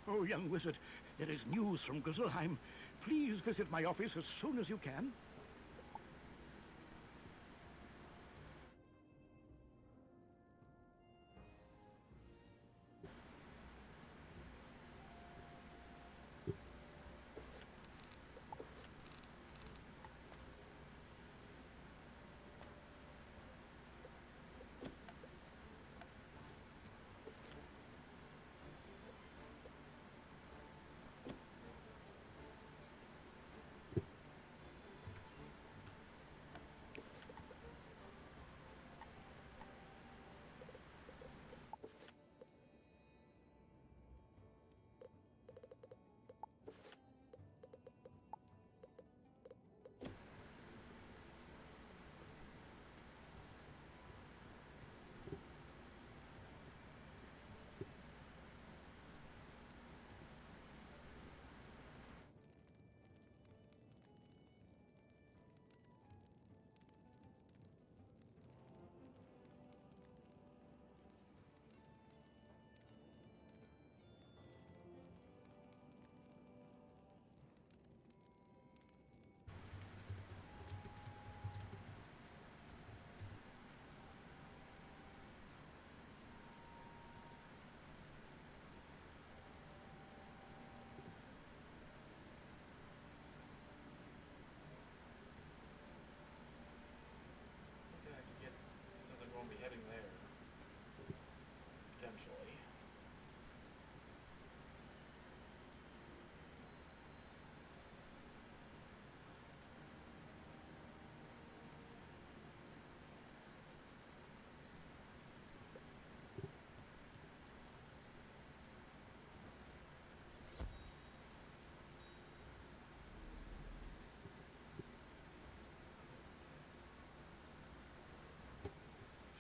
Oh, young wizard, there is news from Grizzleheim. Please visit my office as soon as you can. Since I'm going to be heading there, potentially.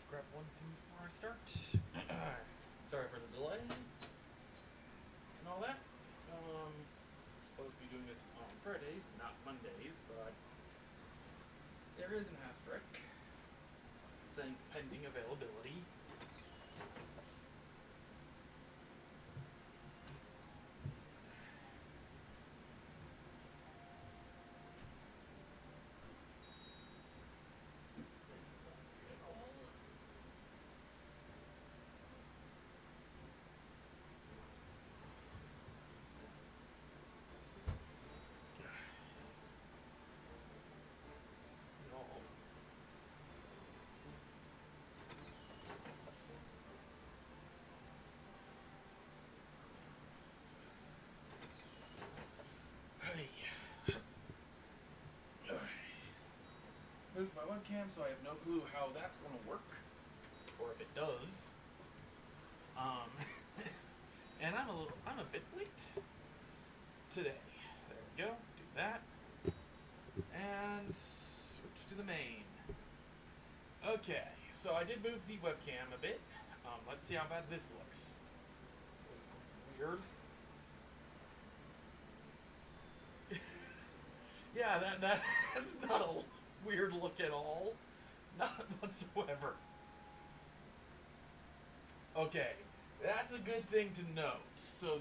Grab one thing before I start. Sorry for the delay and all that. Supposed to be doing this on Fridays, not Mondays, but there is an asterisk saying pending availability. Moved my webcam, so I have no clue how that's going to work, or if it does. And I'm a bit late today. There we go. Do that, and switch to the main. Okay, so I did move the webcam a bit. Let's see how bad this looks. This is weird. Yeah, that's not a weird look at all. Not whatsoever. Okay, that's a good thing to note. So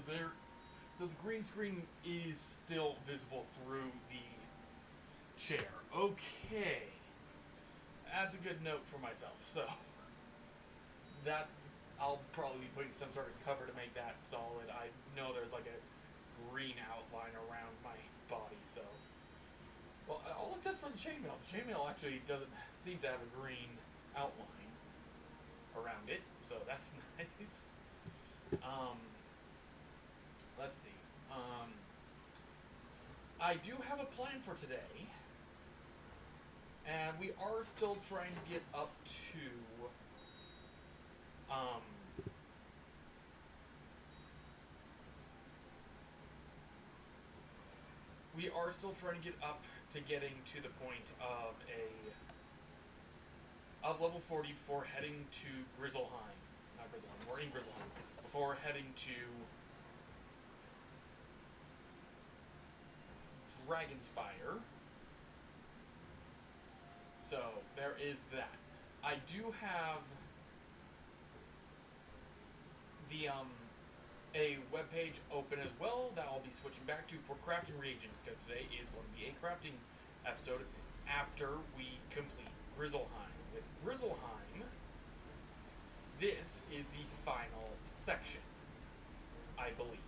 the green screen is still visible through the chair. Okay. That's a good note for myself. So I'll probably be putting some sort of cover to make that solid. I know there's like a green outline around my body, so. Well, all except for the chainmail. The chainmail actually doesn't seem to have a green outline around it, so that's nice. Let's see. I do have a plan for today, and we are still trying to get up to we are still trying to get up to getting to the point of level 40 before heading to Grizzleheim. Not Grizzleheim, we're in Grizzleheim. Before heading to Dragonspyre. So there is that. I do have the a webpage open as well that I'll be switching back to for crafting reagents, because today is going to be a crafting episode after we complete Grizzleheim. With Grizzleheim, this is the final section, I believe.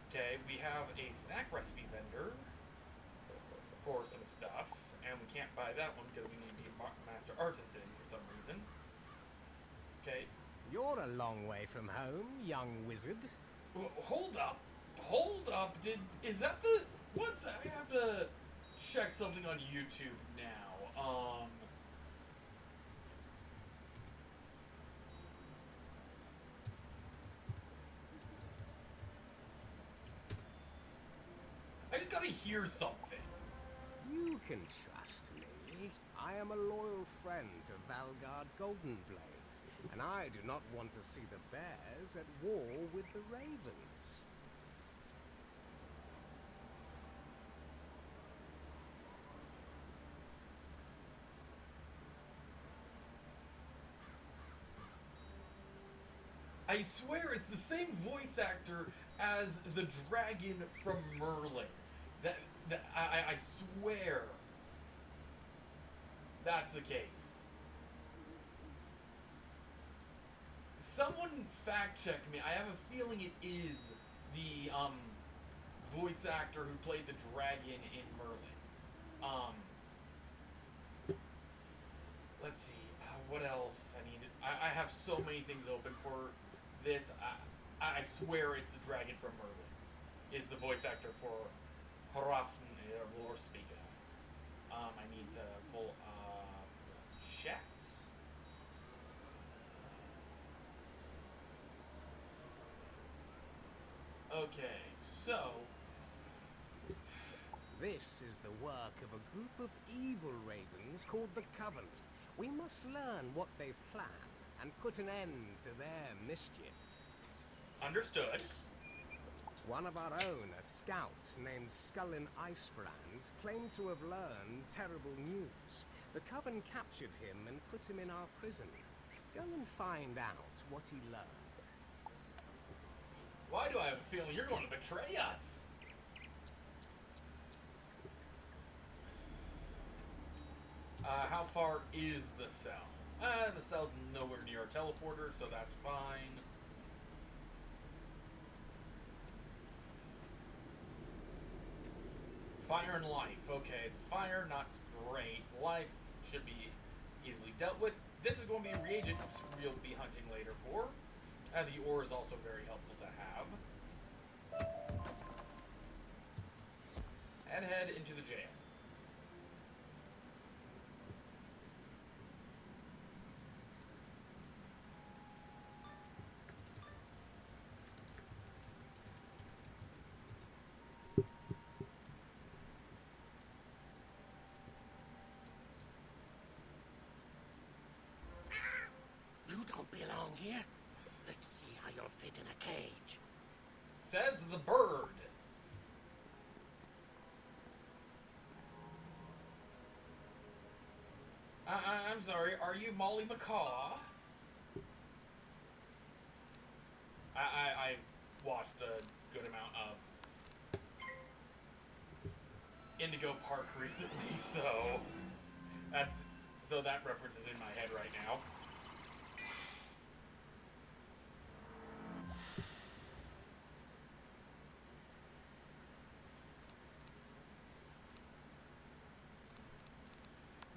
Okay, we have a snack recipe vendor for some stuff, and we can't buy that one because we need to be a master artisan for some reason. Okay. You're a long way from home, young wizard. Hold up. Hold up. Is that the... What's... I have to check something on YouTube now. I just gotta hear something. You can trust me. I am a loyal friend to Valgard Goldenblade, and I do not want to see the bears at war with the ravens. I swear it's the same voice actor as the dragon from Merlin. I swear that's the case. Someone fact check me. I have a feeling it is the voice actor who played the dragon in Merlin. Let's see. What else I need? I have so many things open for this. I swear it's the dragon from Merlin. Is the voice actor for Hrafn Lorspika. I need to pull up chat. Okay, so This is the work of a group of evil ravens called the Coven. We must learn what they plan and put an end to their mischief. understood. One of our own, a scout named Scullin Icebrand, claimed to have learned terrible news. The Coven captured him and put him in our prison. Go and find out what he learned. Why do I have a feeling you're going to betray us? How far is the cell? The cell's nowhere near a teleporter, so that's fine. Fire and life. Okay, the fire, not great. Life should be easily dealt with. This is going to be a reagent we'll be hunting later for. And the ore is also very helpful to have. And head into the jail. You don't belong here. Let's see how you'll fit in a cage. Says the bird. I'm sorry, are you Molly McCaw? I've watched a good amount of Indigo Park recently, so that reference is in my head right now.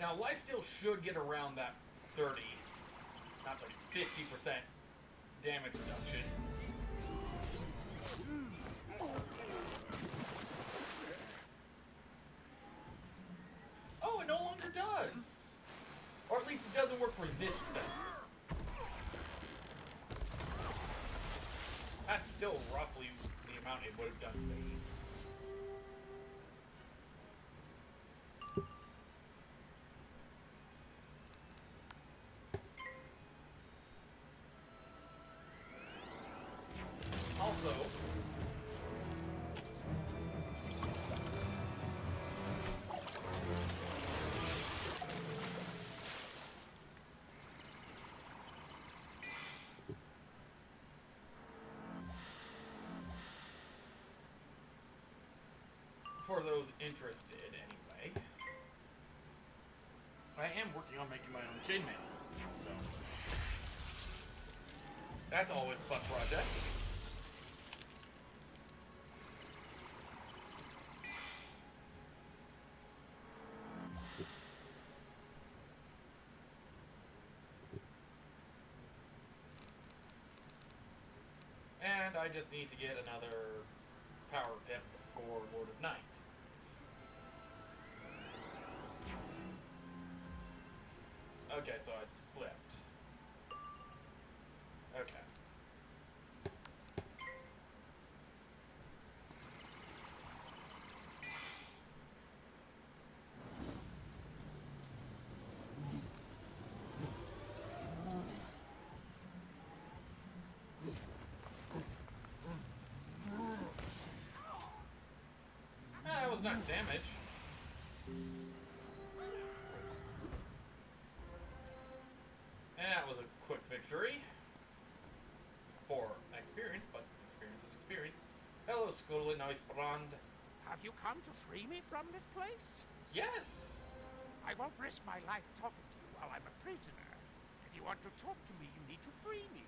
Now, lifesteal should get around that 30, not like 50% damage reduction. Oh, it no longer does! Or at least it doesn't work for this spell. That's still roughly the amount it would have done today. Also, for those interested, anyway, I am working on making my own chainmail. So that's always a fun project. And I just need to get another power pip for Lord of Night. Okay, so it's flipped. Okay. That was nice damage. And that was a quick victory. For experience, but experience is experience. Hello, Skullin Icebrand. Have you come to free me from this place? Yes! I won't risk my life talking to you while I'm a prisoner. If you want to talk to me, you need to free me.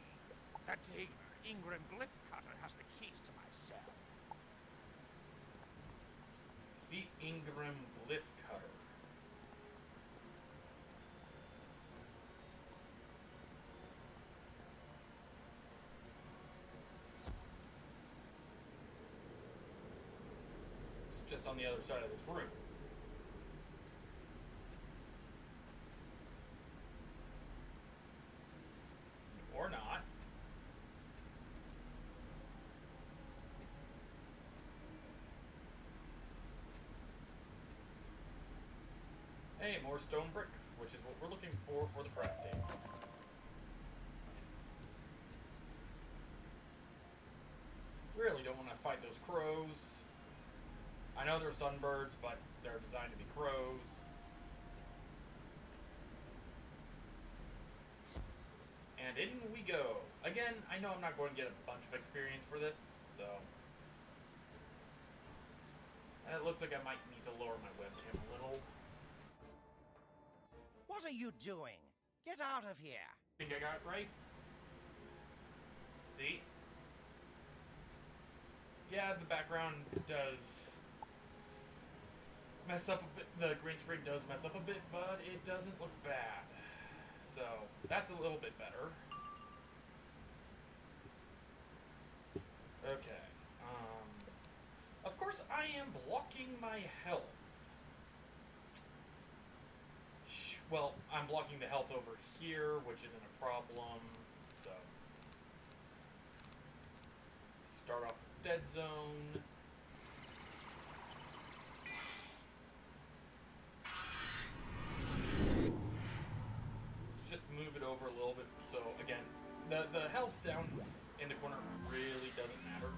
The tailor, Ingram Glyphcutter, has the keys to my cell. The Ingram Glyphcutter. It's just on the other side of this room. Or not. Hey, more stone brick, which is what we're looking for the crafting. Really don't want to fight those crows. I know they're sunbirds, but they're designed to be crows. And in we go. Again, I know I'm not going to get a bunch of experience for this, so... It looks like I might need to lower my webcam a little. What are you doing? Get out of here! Think I got it right? See? Yeah, the background does mess up a bit. The green screen does mess up a bit, but it doesn't look bad. So, that's a little bit better. Okay. Of course, I am blocking my health. Well, I'm blocking the health over here, which isn't a problem. So, start off with dead zone. Just move it over a little bit. So again, the health down in the corner really doesn't matter.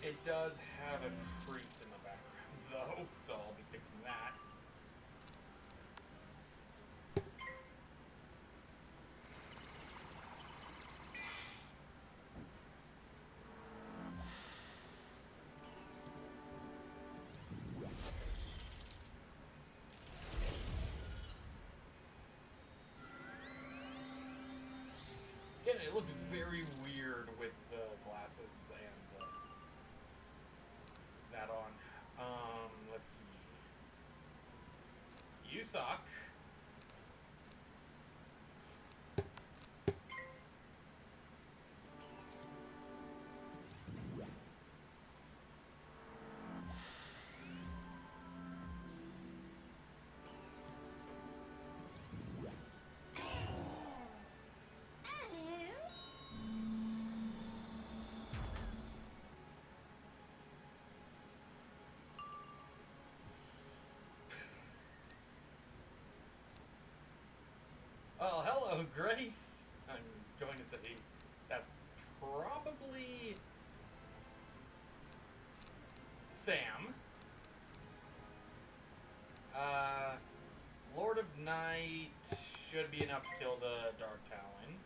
It does have a crease in the background though, so I'll be fixing that. Again, it looks very weird with the glasses and that on. Let's see. You suck. Well, hello, Grace. I'm going to say that's probably Sam. Lord of Night should be enough to kill the Dark Talon.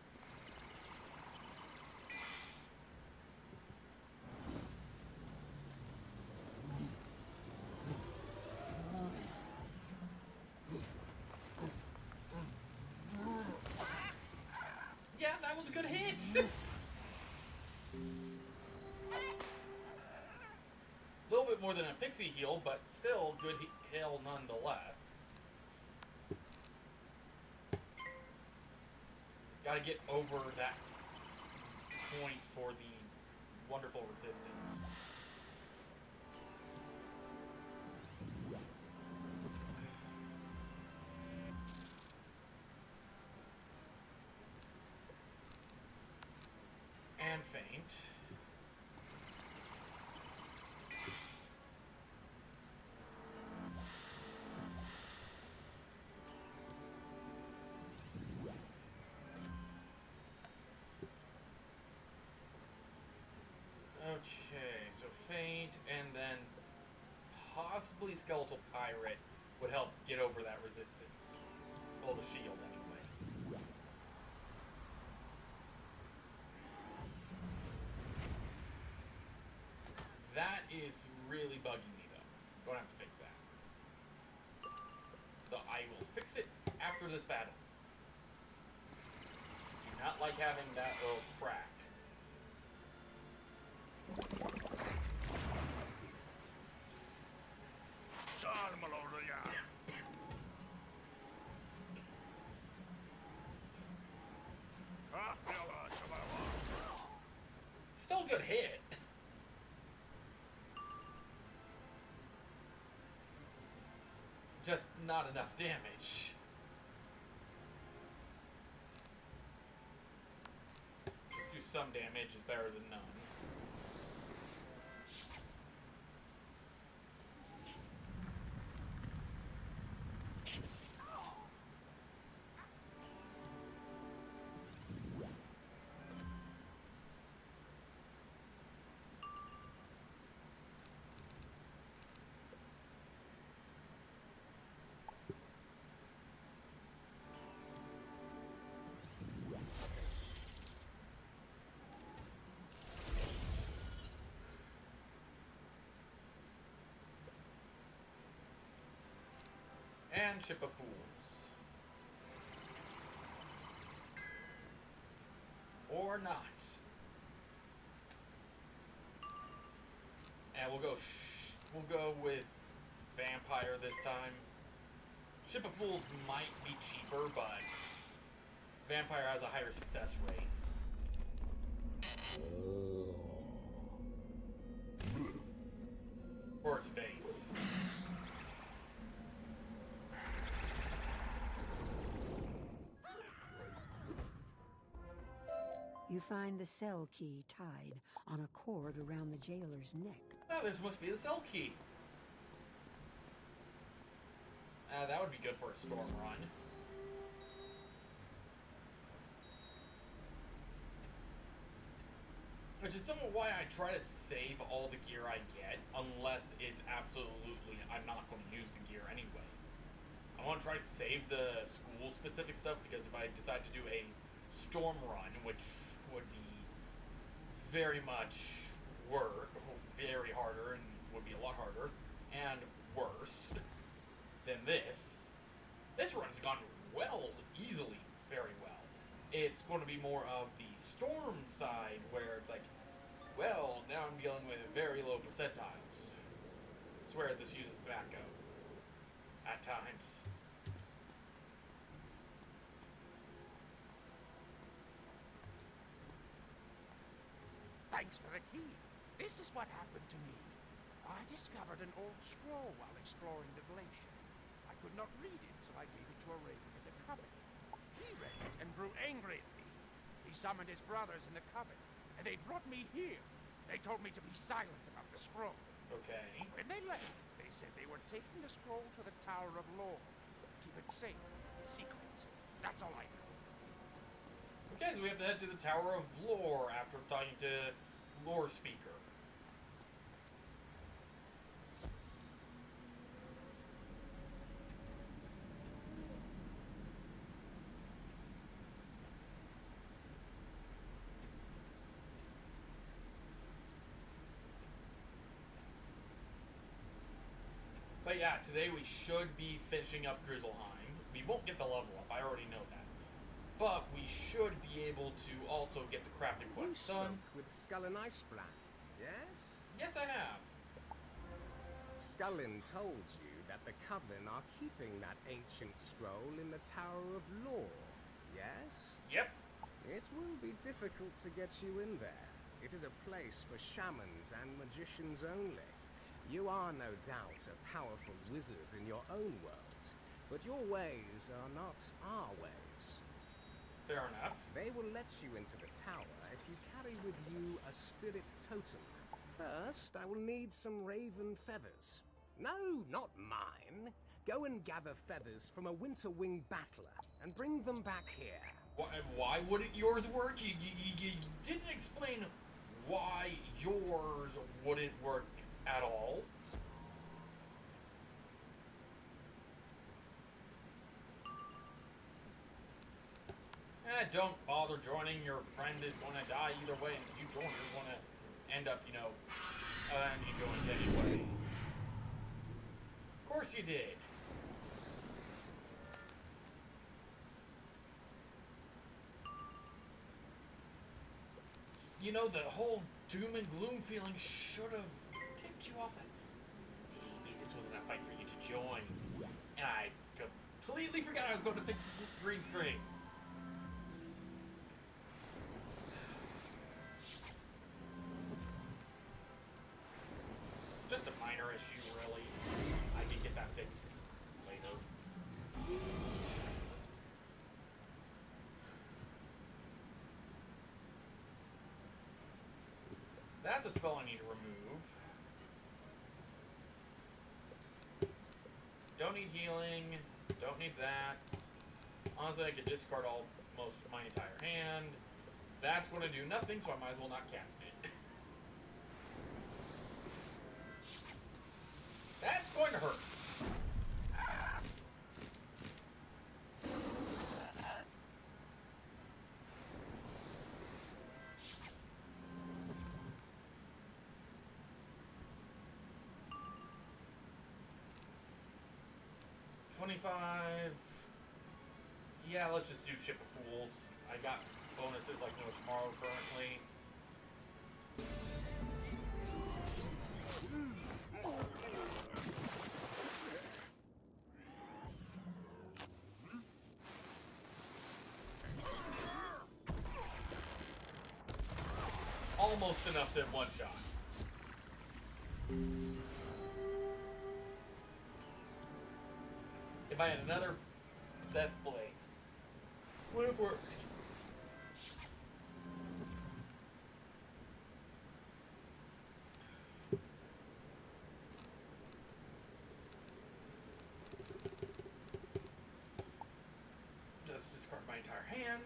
it! A little bit more than a pixie heal, but still good heal nonetheless. Gotta get over that point for the wonderful resistance. And faint. Okay, so faint, and then possibly skeletal pirate would help get over that resistance. Well, the shield anyway. That is really bugging me though. Gonna have to fix that. So I will fix it after this battle. Do not like having that little crack. Still a good hit. Just not enough damage. Just do some damage is better than none. And Ship of Fools. Or not. And we'll go with Vampire this time. Ship of Fools might be cheaper, but Vampire has a higher success rate. For its base. You find the cell key tied on a cord around the jailer's neck. Oh, this must be the cell key. That would be good for a storm run. Which is somewhat why I try to save all the gear I get, unless it's absolutely, I'm not going to use the gear anyway. I want to try to save the school-specific stuff, because if I decide to do a storm run, which would be very much very harder, and would be a lot harder, and worse than this run's gone easily, very well. It's going to be more of the storm side, where it's like, well, now I'm dealing with very low percentiles. I swear this uses tobacco. At times. Thanks for the key. This is what happened to me. I discovered an old scroll while exploring the glacier. I could not read it, so I gave it to a raven in the coven. He read it and grew angry at me. He summoned his brothers in the coven, and they brought me here. They told me to be silent about the scroll. Okay. When they left, they said they were taking the scroll to the Tower of Lore to keep it safe, secret. That's all I know. Okay, so we have to head to the Tower of Lore after talking to Lore Speaker. But yeah, today we should be finishing up Grizzleheim. We won't get the level up, I already know that. but we should be able to also get the crafting You quest done. spoke with Skullin Icebrand, yes? Yes, I have. Skullin told you that the Coven are keeping that ancient scroll in the Tower of Lore, yes? Yep. It will be difficult to get you in there. It is a place for shamans and magicians only. You are no doubt a powerful wizard in your own world, but your ways are not our ways. Fair enough. They will let you into the tower if you carry with you a spirit totem. First, I will need some raven feathers. No, not mine. Go and gather feathers from a winter-wing battler and bring them back here. Why wouldn't yours work? You didn't explain why yours wouldn't work at all. Don't bother joining. Your friend is going to die either way, and if you join, you're going to end up, you know, and you joined anyway. Of course you did. You know, the whole doom and gloom feeling should have tipped you off that maybe this wasn't a fight for you to join. And I completely forgot I was going to fix the green screen. Just a minor issue, really. I can get that fixed later. That's a spell I need to remove. Don't need healing. Don't need that. Honestly, I could discard almost my entire hand. That's going to do nothing, so I might as well not cast it. That's going to hurt. 25. Yeah, let's just do Ship of Fools. I got bonuses like No Tomorrow currently. Almost enough to one shot. If I had another Death Blade, would have worked. Just discard my entire hand.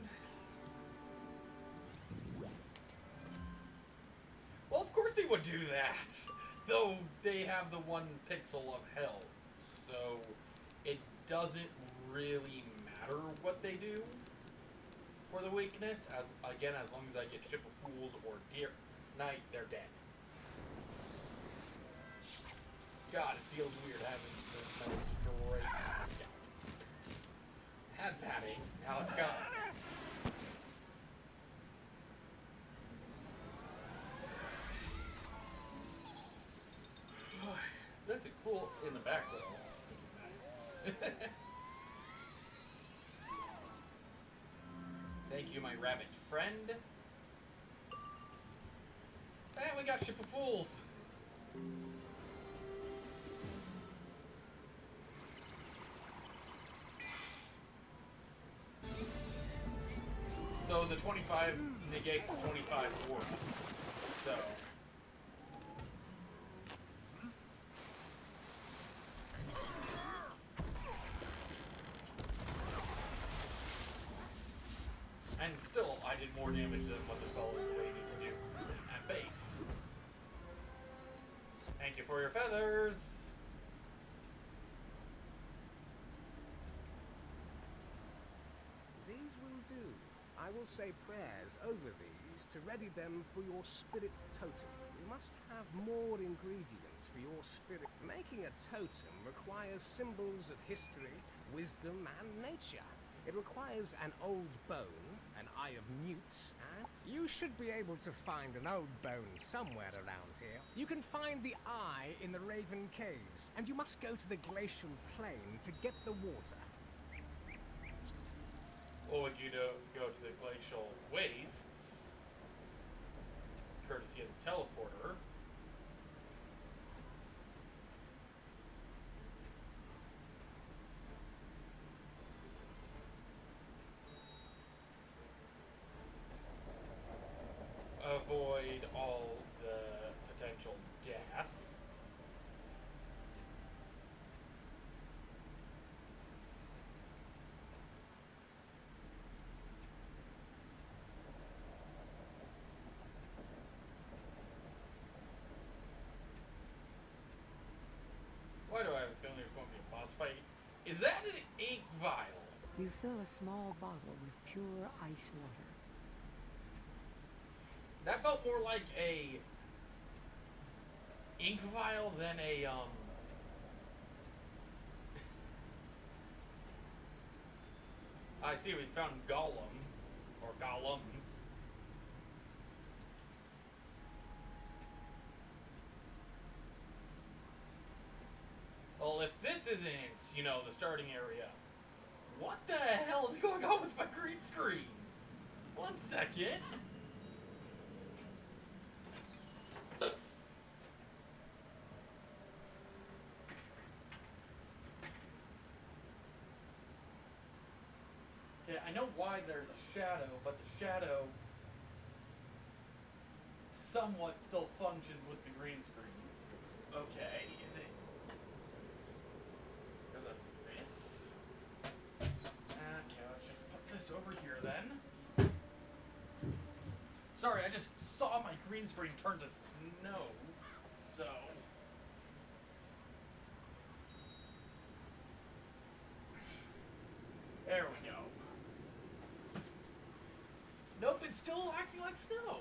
Well, of course they would do that, though they have the 1 pixel of hell, so it doesn't really matter what they do for the weakness. As long as I get Ship of Fools or Deer Knight, they're dead. God, it feels weird having this no straight scout. Had padding, now it's gone. It's nice and cool in the background. Which is nice. Thank you, my rabbit friend. And we got Ship of Fools. So the 25 negates the 25 war. So. And still, I did more damage than what the spell was rated to do at base. Thank you for your feathers! These will do. I will say prayers over these to ready them for your spirit totem. You must have more ingredients for your spirit. Making a totem requires symbols of history, wisdom, and nature. It requires an old bone, an eye of newt, and you should be able to find an old bone somewhere around here. You can find the eye in the Raven Caves, and you must go to the glacial plain to get the water. Or would you go to the glacial wastes, courtesy of the teleporter? Avoid all the potential death. Why do I have a feeling there's going to be a boss fight? Is that an ink vial? You fill a small bottle with pure ice water. That felt more like a ink vial than a I see we found Gollum or Golems. Well, if this isn't, you know, the starting area, what the hell is going on with my green screen? 1 second. Okay, I know why there's a shadow, but the shadow somewhat still functions with the green screen. Okay, is it because of this? Okay, let's just put this over here then. Sorry, I just saw my green screen turn to snow, so... There we go. Nope, it's still acting like snow.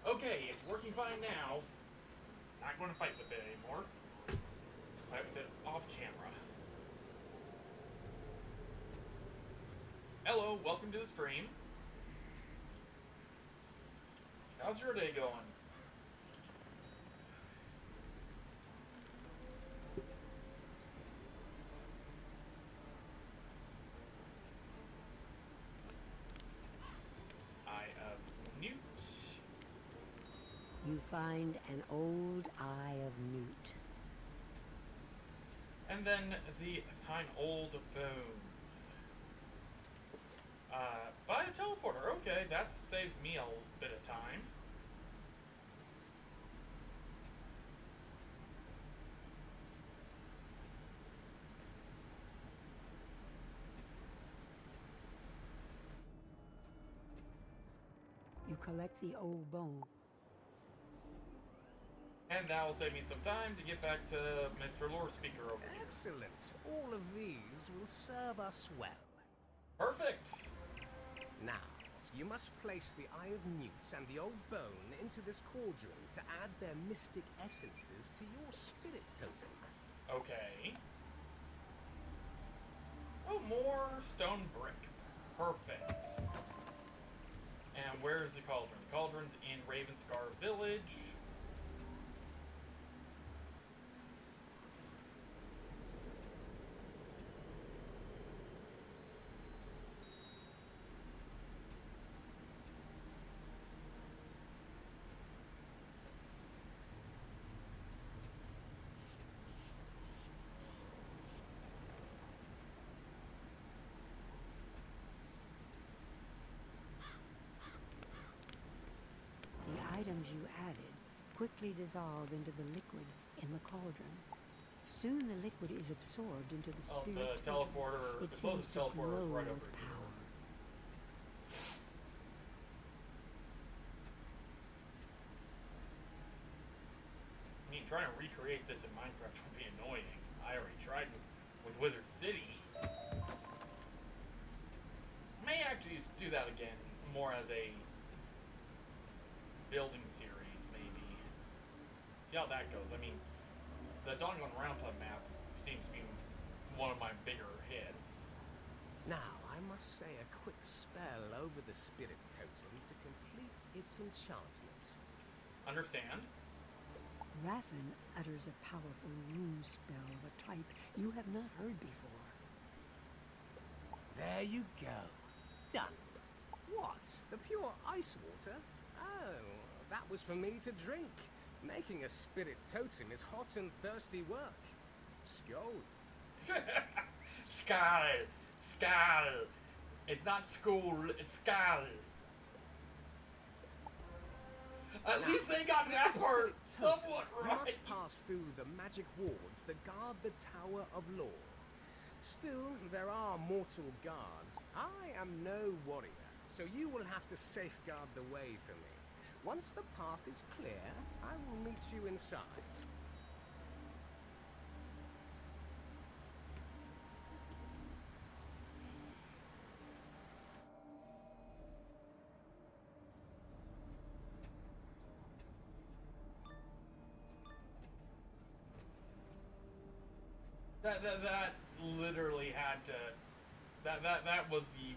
Okay, it's working fine now. Not going to fight with it anymore. Fight with it off camera. Hello, welcome to the stream. How's your day going? You find an old eye of newt. And then find old bone. Buy a teleporter. Okay, that saves me a bit of time. You collect the old bone. And that will save me some time to get back to Mr. Lore Speaker over here. Excellent. All of these will serve us well. Perfect. Now, you must place the Eye of Newts and the old bone into this cauldron to add their mystic essences to your spirit totem. Okay. Oh, more stone brick. Perfect. And where's the cauldron? The cauldron's in Ravenscar Village. Items you added quickly dissolve into the liquid in the cauldron. Soon the liquid is absorbed into the spirit the teleporter, It the seems closest to teleporter is glow right with over here. power. I mean, trying to recreate this in Minecraft would be annoying. I already tried with Wizard City. May actually do that again, more as a building series, maybe. See how that goes. I mean, the Doggone Roundtub map seems to be one of my bigger hits. Now, I must say a quick spell over the spirit totem to complete its enchantment. Understand? Raffen utters a powerful rune spell of a type you have not heard before. There you go. Done. What? The pure ice water? Oh, that was for me to drink. Making a spirit totem is hot and thirsty work. Skål. Skål! Skål! It's not school, it's skål. At least they got that part somewhat right. You must pass through the magic wards that guard the Tower of Lore. Still, there are mortal guards. I am no warrior, so you will have to safeguard the way for me. Once the path is clear, I will meet you inside. That literally had to. That was the.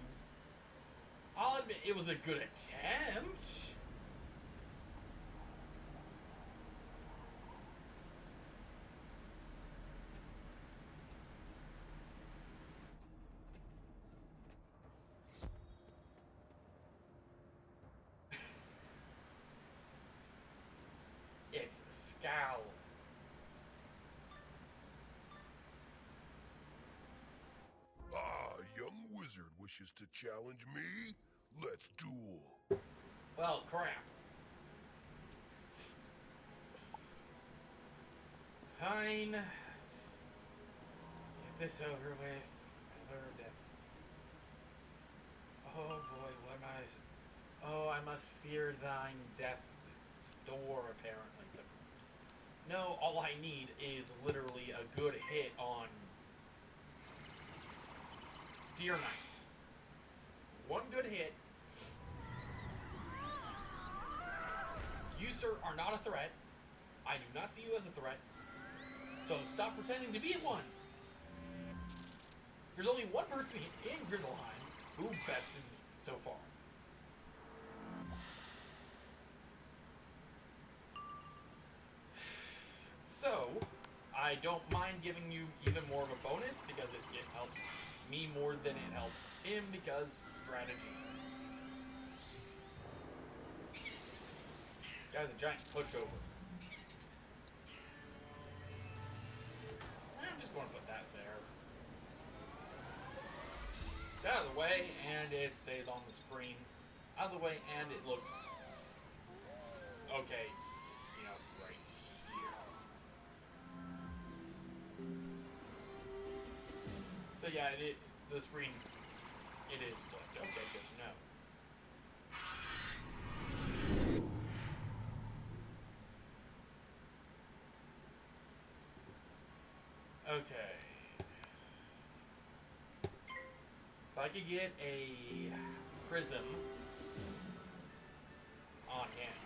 I'll admit it was a good attempt. It's scowl. Young wizard wishes to challenge me? Let's duel. Well, crap. Fine. Let's get this over with. Another death. Oh boy, what am I? Oh, I must fear thine death store, apparently. No, all I need is literally a good hit on Deer Knight. One good hit. You, sir, are not a threat. I do not see you as a threat. So stop pretending to be one. There's only one person in Grizzleheim who bested me so far. So, I don't mind giving you even more of a bonus because it helps me more than it helps him because strategy. Guy's a giant pushover. I'm just going to put that there. It's out of the way, and it stays on the screen. Out of the way, and it looks okay. You know, right here. So yeah, the screen, it is flipped. Okay, good to know. Okay. If I could get a prism on him,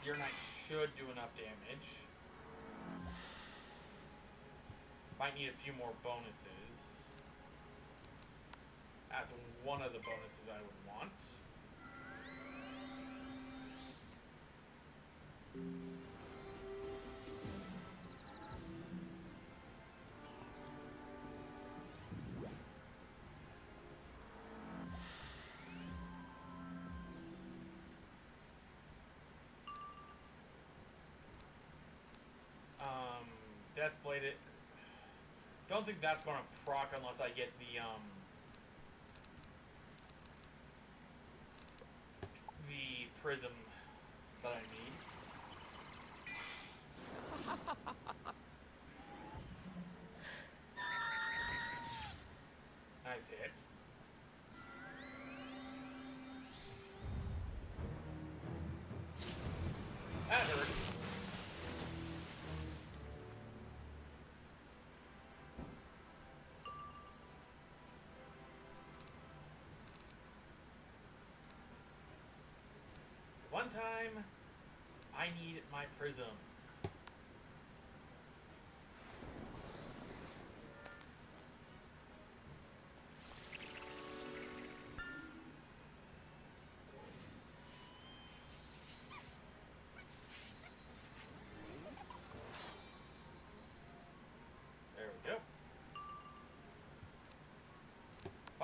Deer Knight should do enough damage. Might need a few more bonuses. That's one of the bonuses I would want. Deathblade it. Don't think that's gonna proc unless I get the prism that I need. Nice hit. That hurt. One time, I need my prism.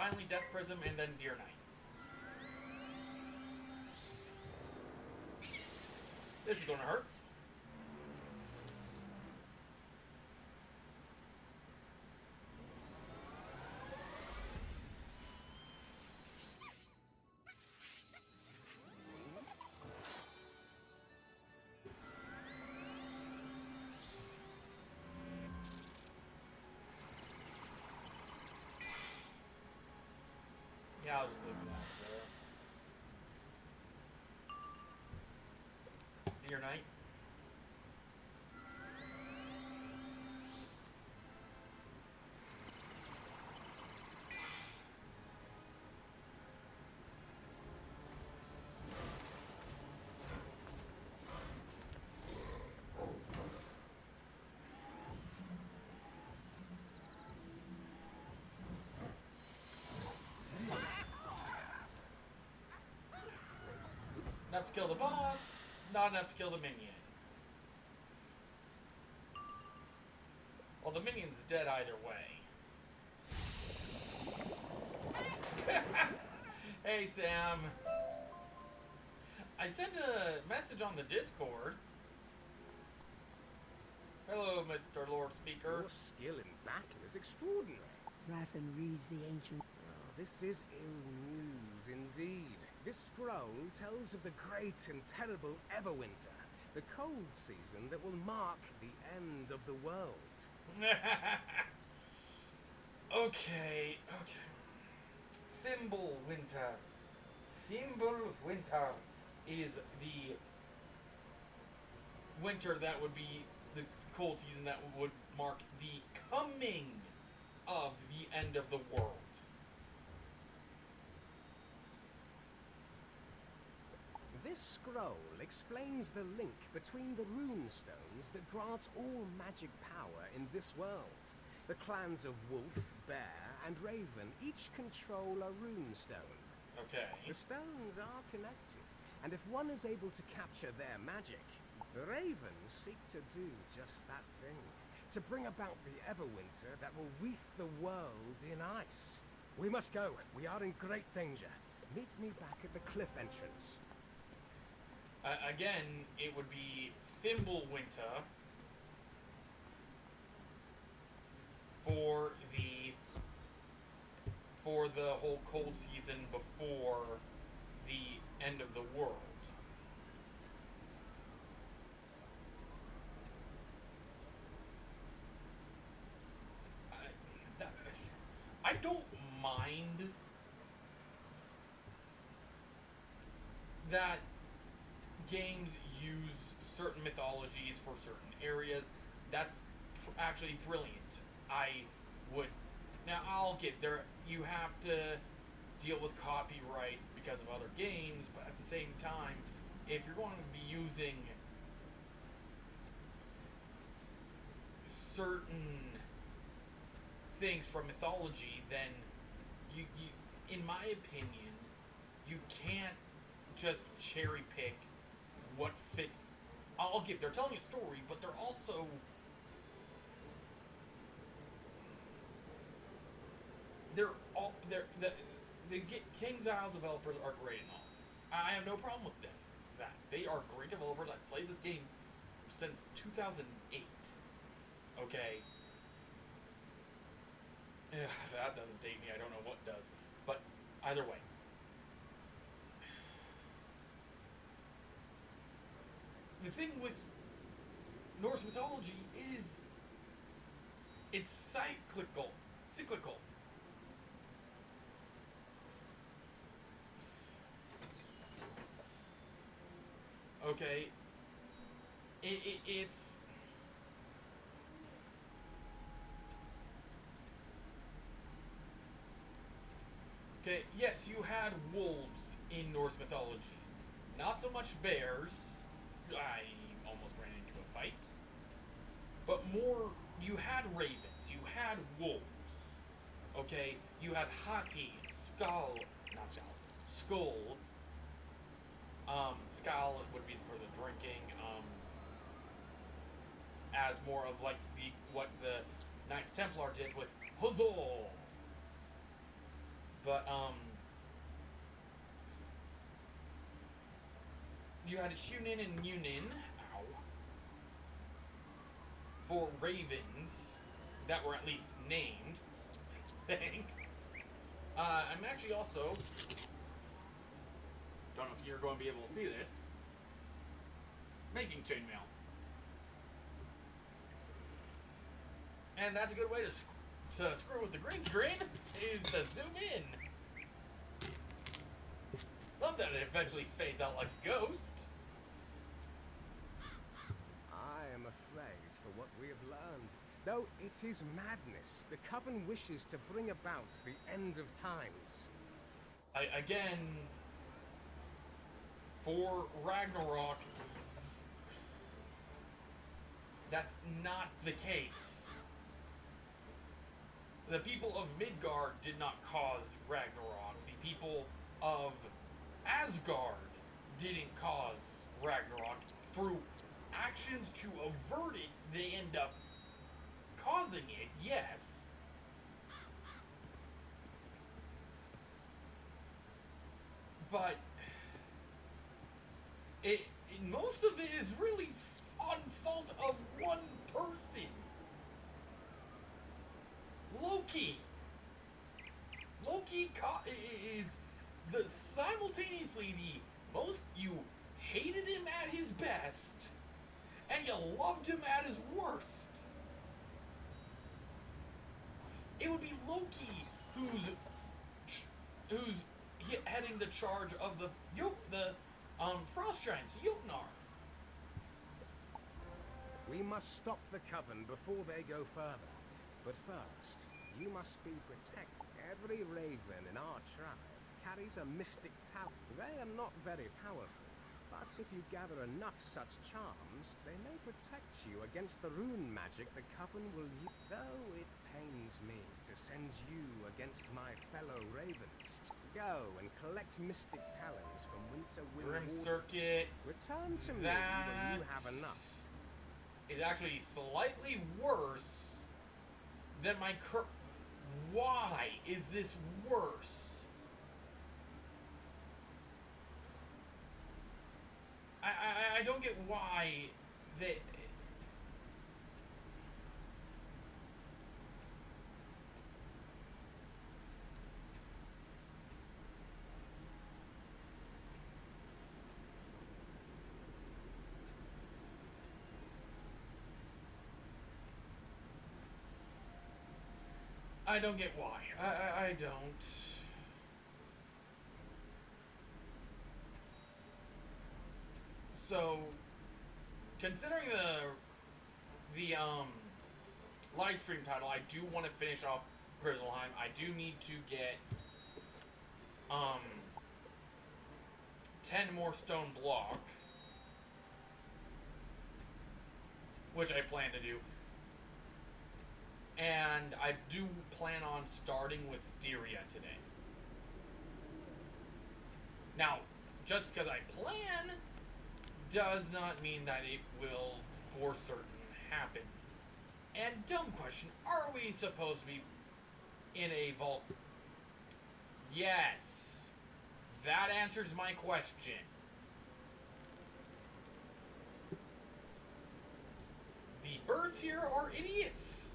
Finally, Death Prism, and then Deer Knight. This is gonna hurt. Yeah, I'll just leave that there. Deer Knight. Enough to kill the boss, not enough to kill the minion. Well, the minion's dead either way. Hey, Sam. I sent a message on the Discord. Hello, Mr. Lord Speaker. Your skill in battle is extraordinary. Rathan reads the ancient. Oh, this is ill news indeed. This scroll tells of the great and terrible Everwinter, the cold season that will mark the end of the world. Okay. Fimbulwinter. Fimbulwinter is the winter that would be the cold season that would mark the coming of the end of the world. This scroll explains the link between the rune stones that grant all magic power in this world. The clans of Wolf, Bear, and Raven each control a rune stone. Okay. The stones are connected, and if one is able to capture their magic, the Ravens seek to do just that thing. To bring about the Everwinter that will wreath the world in ice. We must go. We are in great danger. Meet me back at the cliff entrance. Again, it would be Fimbulwinter for the whole cold season before the end of the world. I don't mind that games use certain mythologies for certain areas. That's actually brilliant. I'll get there. You have to deal with copyright because of other games, but at the same time, if you're going to be using certain things from mythology, then you in my opinion, you can't just cherry pick what fits. I'll give. They're telling a story, but they're also the King's Isle developers are great and all. I have no problem with them. That they are great developers. I've played this game since 2008. Okay. Yeah, that doesn't date me. I don't know what does. But either way. The thing with Norse mythology is it's cyclical. Okay. It's okay, yes, you had wolves in Norse mythology. Not so much bears. I almost ran into a fight. But more, you had ravens, you had wolves. Okay? You had hati, skull. Skull would be for the drinking, as more of like what the Knights Templar did with Huzzah. But you had Hunin and Munin, ow, for ravens that were at least named. Thanks. I'm actually also, don't know if you're going to be able to see this, making chainmail. And that's a good way to screw with the green screen, is to zoom in. Love that it eventually fades out like a ghost. I am afraid for what we have learned. Though it is madness, the Coven wishes to bring about the end of times. Again, for Ragnarok, that's not the case. The people of Midgard did not cause Ragnarok. The people of Asgard didn't cause Ragnarok. Through actions to avert it, they end up causing it, yes. But most of it is really on fault of one person. Loki. Loki is simultaneously the most, you hated him at his best, and you loved him at his worst. It would be Loki who's heading the charge of the Frost Giants, Jotnar. We must stop the Coven before they go further. But first, you must be protected. Every raven in our tribe carries a mystic talent. They are not very powerful, but if you gather enough such charms, they may protect you against the rune magic the Coven will use. Though it pains me to send you against my fellow ravens. Go and collect mystic talons from Winterwind Grim Wardens. Circuit. Return to me when you have enough. Is actually slightly worse than my Why is this worse? I don't get why they... I don't get why. I don't. So, considering the live stream title, I do want to finish off Grizzleheim. I do need to get 10 more stone block, which I plan to do. And I do plan on starting with Styria today. Now, just because I plan does not mean that it will for certain happen. And dumb question, are we supposed to be in a vault? Yes. That answers my question. The birds here are idiots.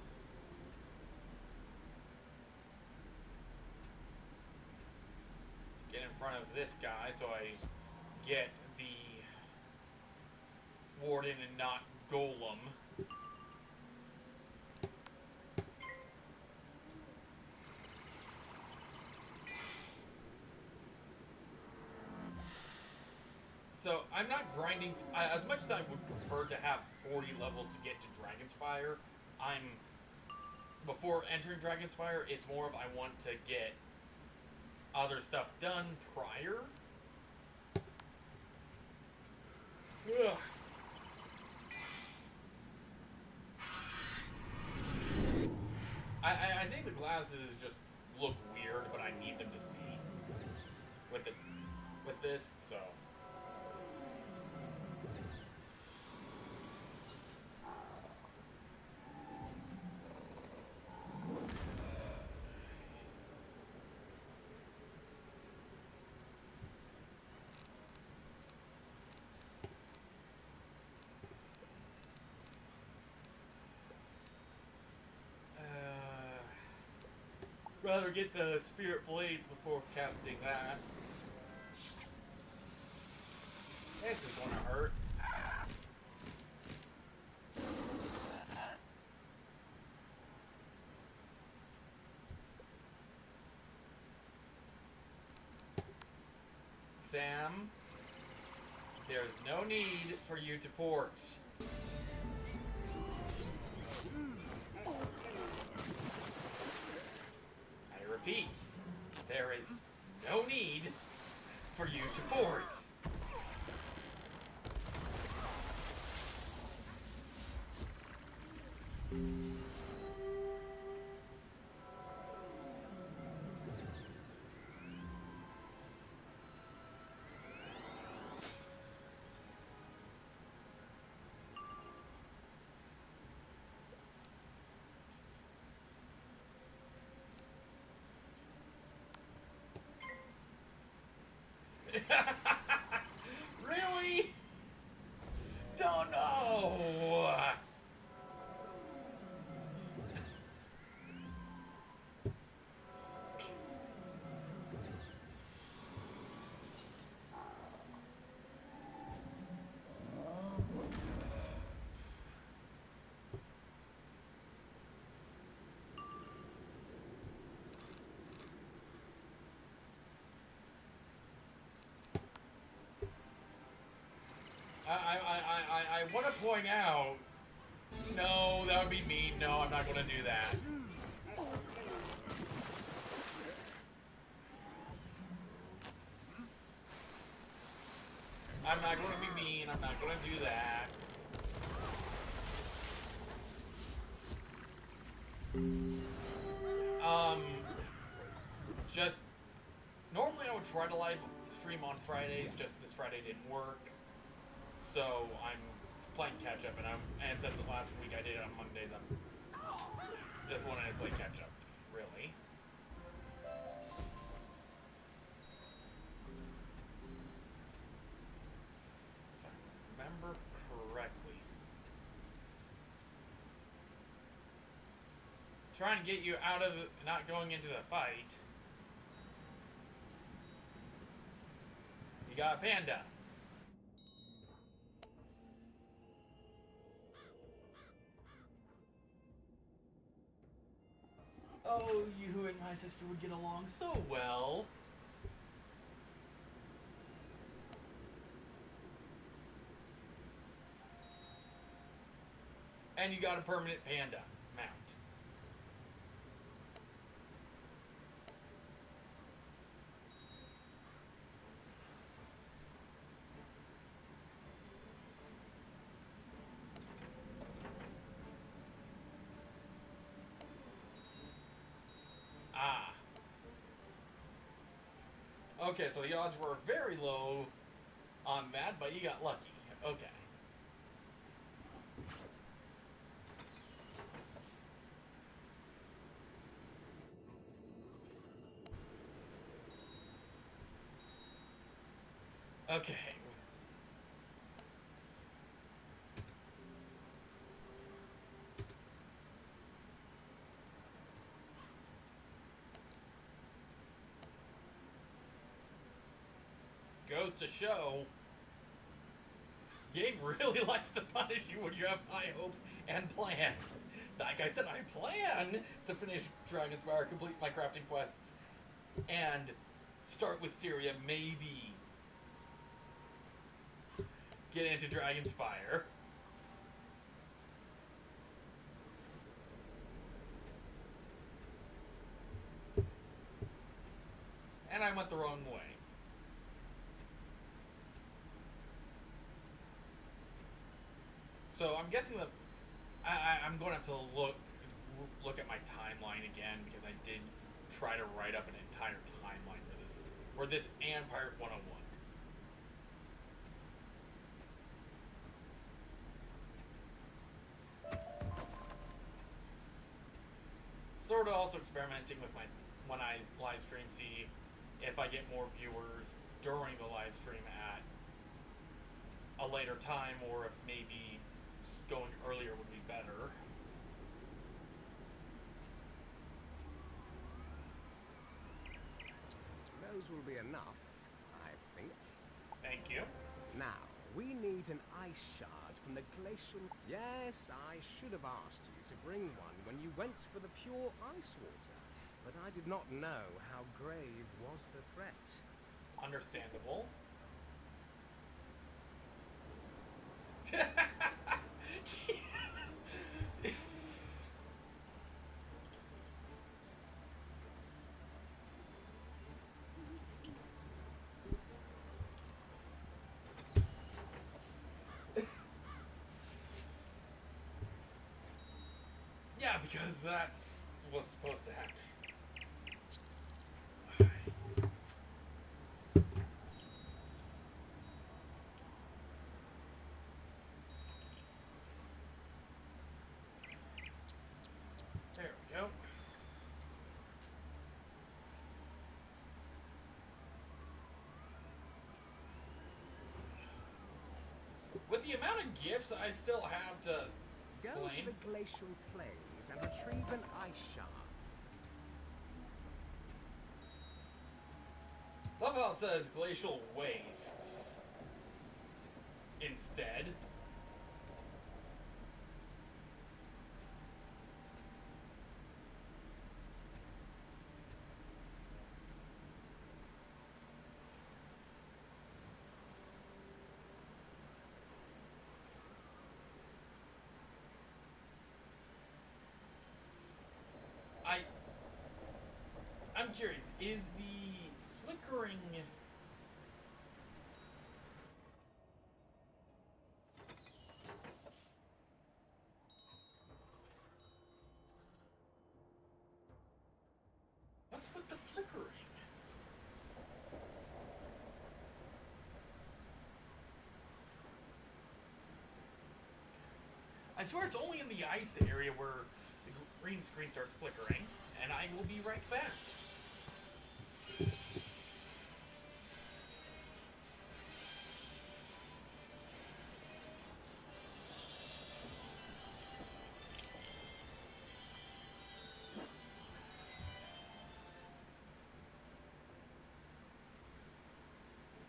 Get in front of this guy so I get the warden and not golem. So I'm not grinding as much as I would prefer to have 40 levels to get to Dragonspyre. Before entering Dragonspyre, it's more of I want to get other stuff done prior. Ugh. I think the glasses just look weird, but I need them to see with this, so. rather get the spirit blades before casting that. This is gonna hurt. Sam, there's no need for you to port. I repeat, there is no need for you to port. Really? Don't know. I want to point out, no, that would be mean. No, I'm not going to do that. I'm not going to be mean. I'm not going to do that. Just normally I would try to live stream on Fridays. Just this Friday didn't work. So I'm playing catch up, and since the last week I did it on Mondays, I'm just wanting to play catch up, really. If I remember correctly, trying to get you out of not going into the fight. You got a panda. Oh, you and my sister would get along so well. And you got a permanent panda mount. Okay, so the odds were very low on that, but you got lucky. Okay. Okay. Goes to show, game really likes to punish you when you have high hopes and plans. Like I said, I plan to finish Dragonspyre, complete my crafting quests, and start Wisteria, maybe get into Dragonspyre. And I went the wrong way. So I'm guessing that I'm going to have to look at my timeline again, because I did try to write up an entire timeline for this and Pirate 101. Sort of also experimenting with when I live stream, see if I get more viewers during the live stream at a later time, or if maybe going earlier would be better. will be enough, I think. Thank you. Now, we need an ice shard from the glacial... Yes, I should have asked you to bring one when you went for the pure ice water, but I did not know how grave was the threat. Understandable. Yeah, because that's what's supposed to happen. There we go. With the amount of gifts I still have to Go to claim, the glacial plains and retrieve an ice shard. love how it says glacial wastes instead. I'm curious, is the flickering... What's with the flickering? I swear it's only in the ice area where the green screen starts flickering, and I will be right back.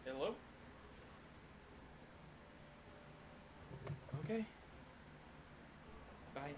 Hello? Okay. Bye.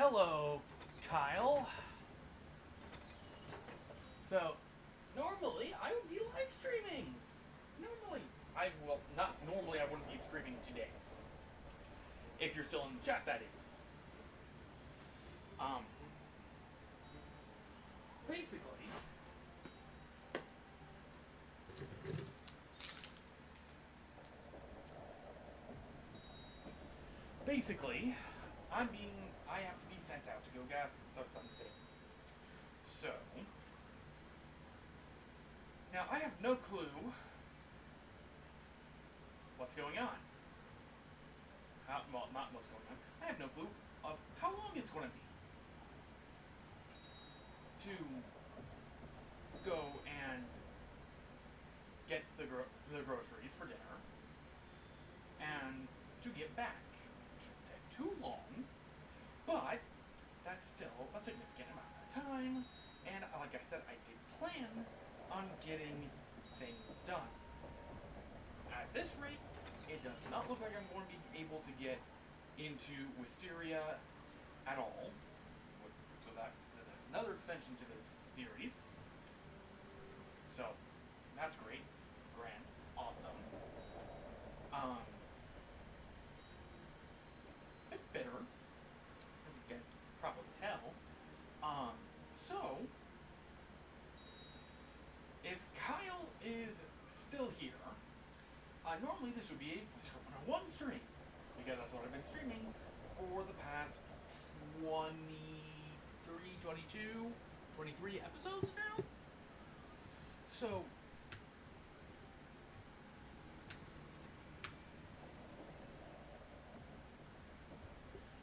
Hello, Kyle. So, normally I would be live streaming. Normally I wouldn't be streaming today. If you're still in the chat, that is. Basically, I have to be sent out to go gather some things. So, now I have no clue what's going on. Well, not what's going on. I have no clue of how long it's going to be to go and get the groceries for dinner and to get back. It shouldn't take too long, but that's still a significant amount of time. And like I said, I did plan on getting things done. At this rate, it does not look like I'm going to be able to get into Wisteria at all. So that's another extension to this series. So that's great, grand, awesome. A bit bitter, as you guys can probably tell. So if Kyle is still here, normally this would be a Wizard101 stream, because that's what I've been streaming for the past 23 episodes now. So,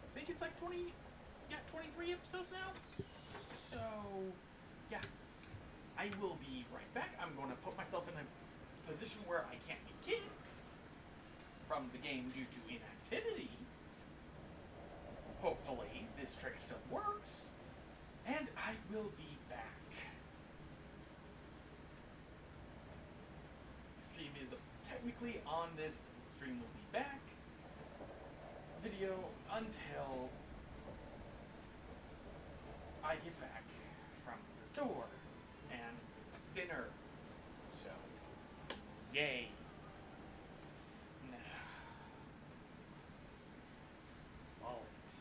I think it's like 23 episodes now. So, yeah, I will be right back. I'm going to put myself in a position where I can't be kicked from the game due to inactivity. Hopefully, this trick still works, and I will be back. Stream is technically on this. Stream will be back. Video until I get back from the store and dinner. So, yay. Wallet keys.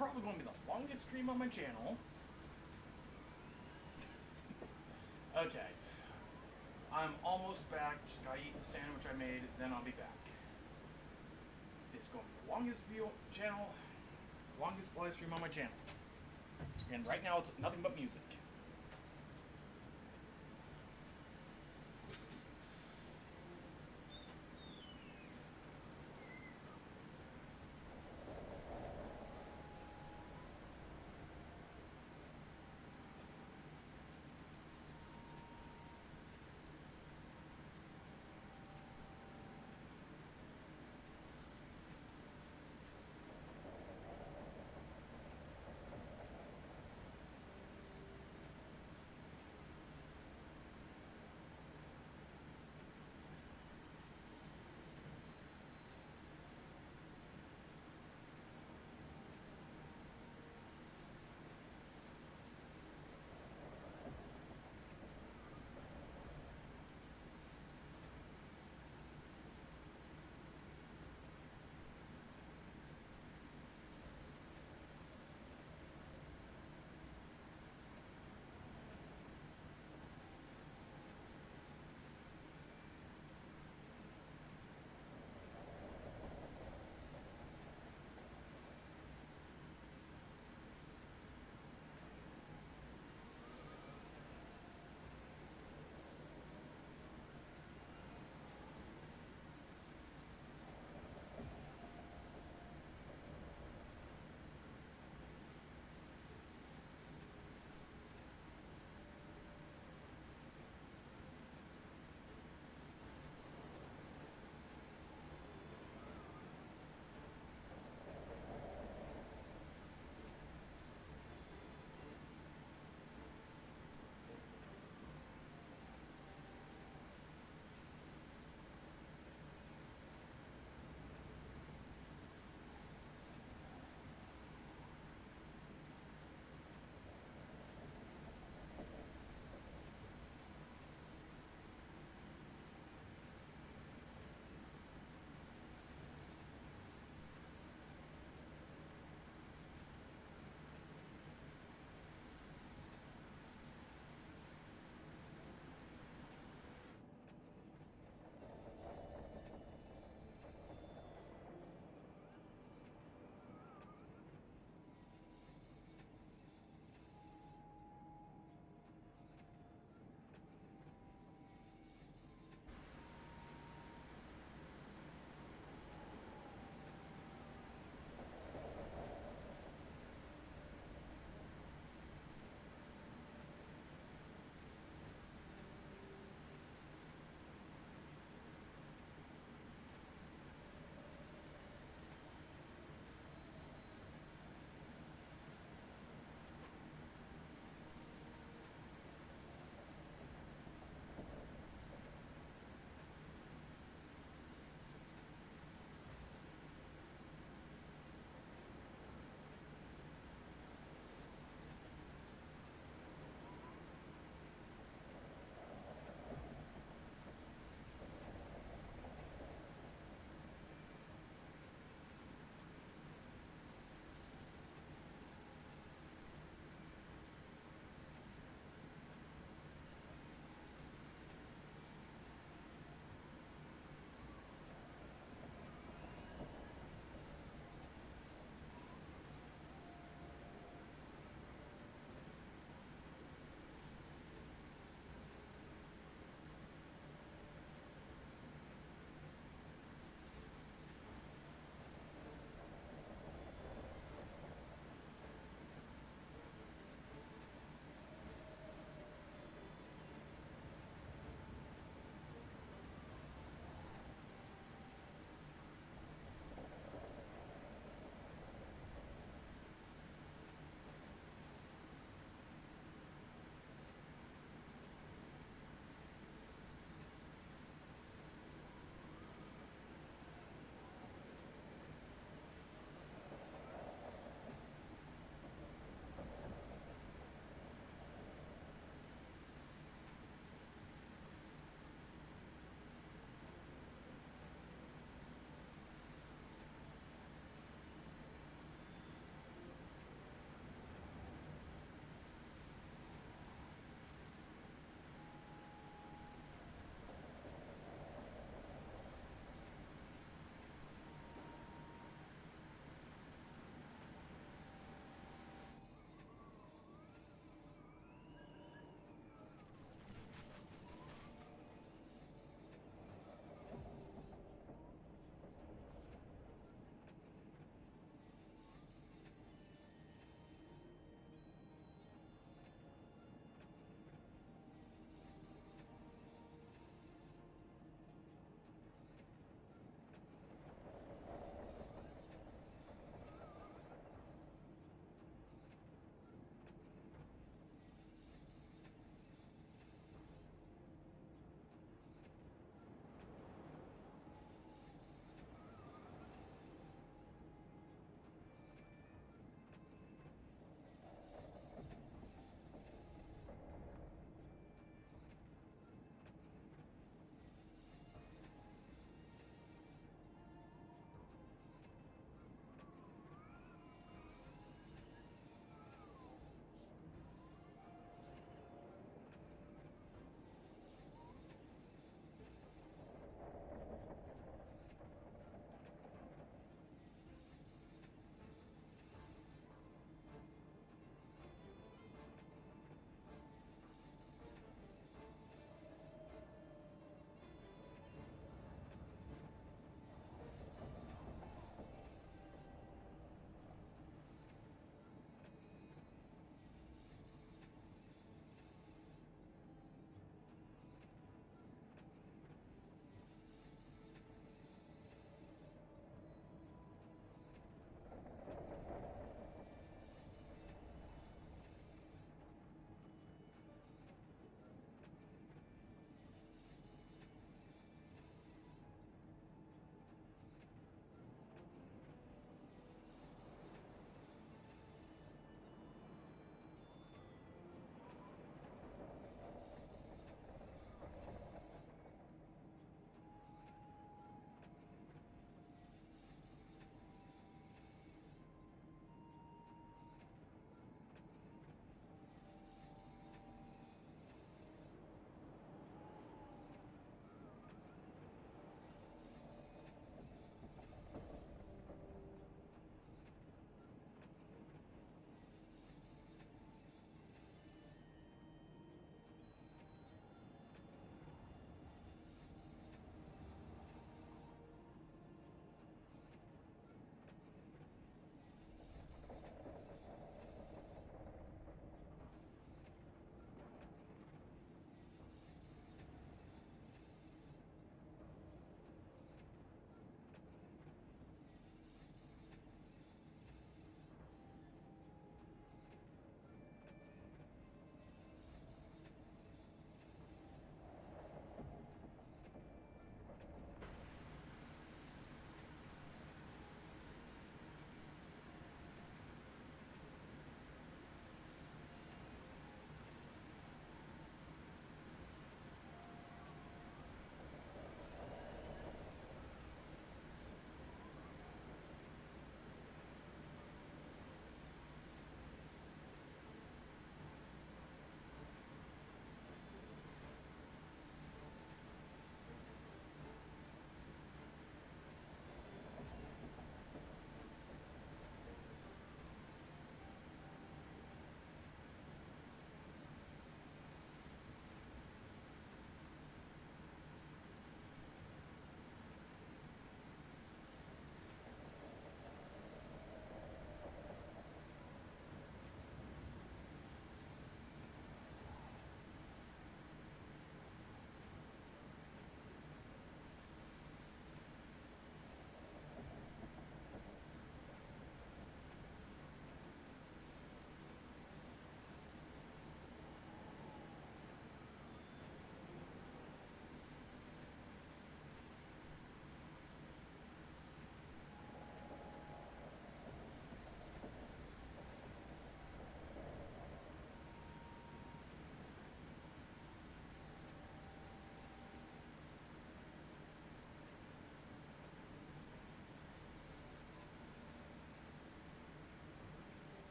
probably going to be the longest stream on my channel. Okay. I'm almost back. Just gotta eat the sandwich I made, then I'll be back. This is going to be the longest longest live stream on my channel. And right now it's nothing but music.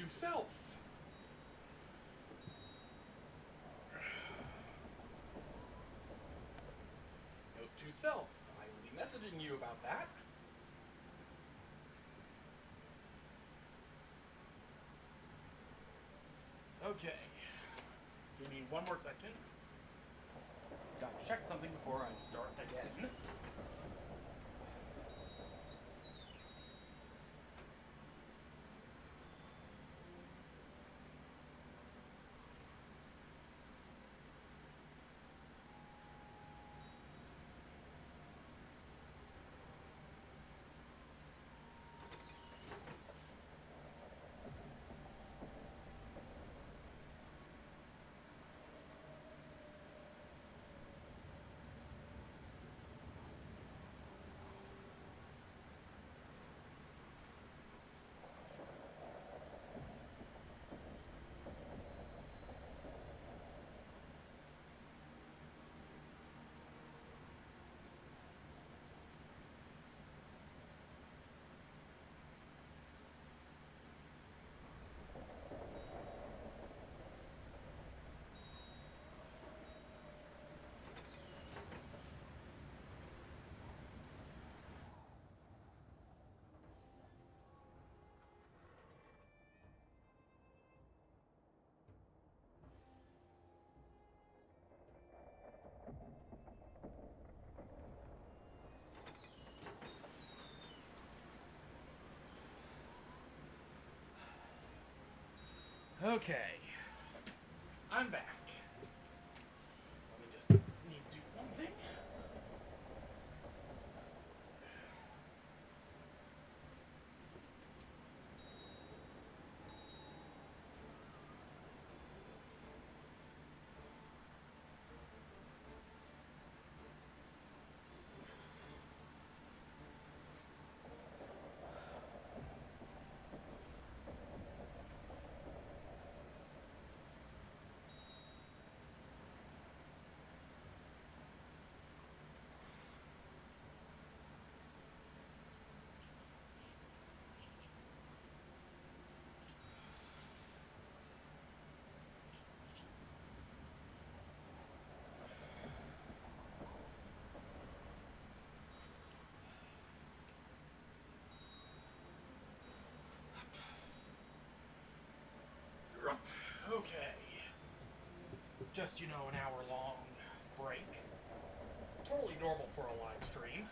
to self. Note to self. I will be messaging you about that. Okay. Give me one more second. Gotta check something before I start again. Okay. I'm back. Let me just need to do one thing. Okay. Just, an hour-long break. Totally normal for a live stream.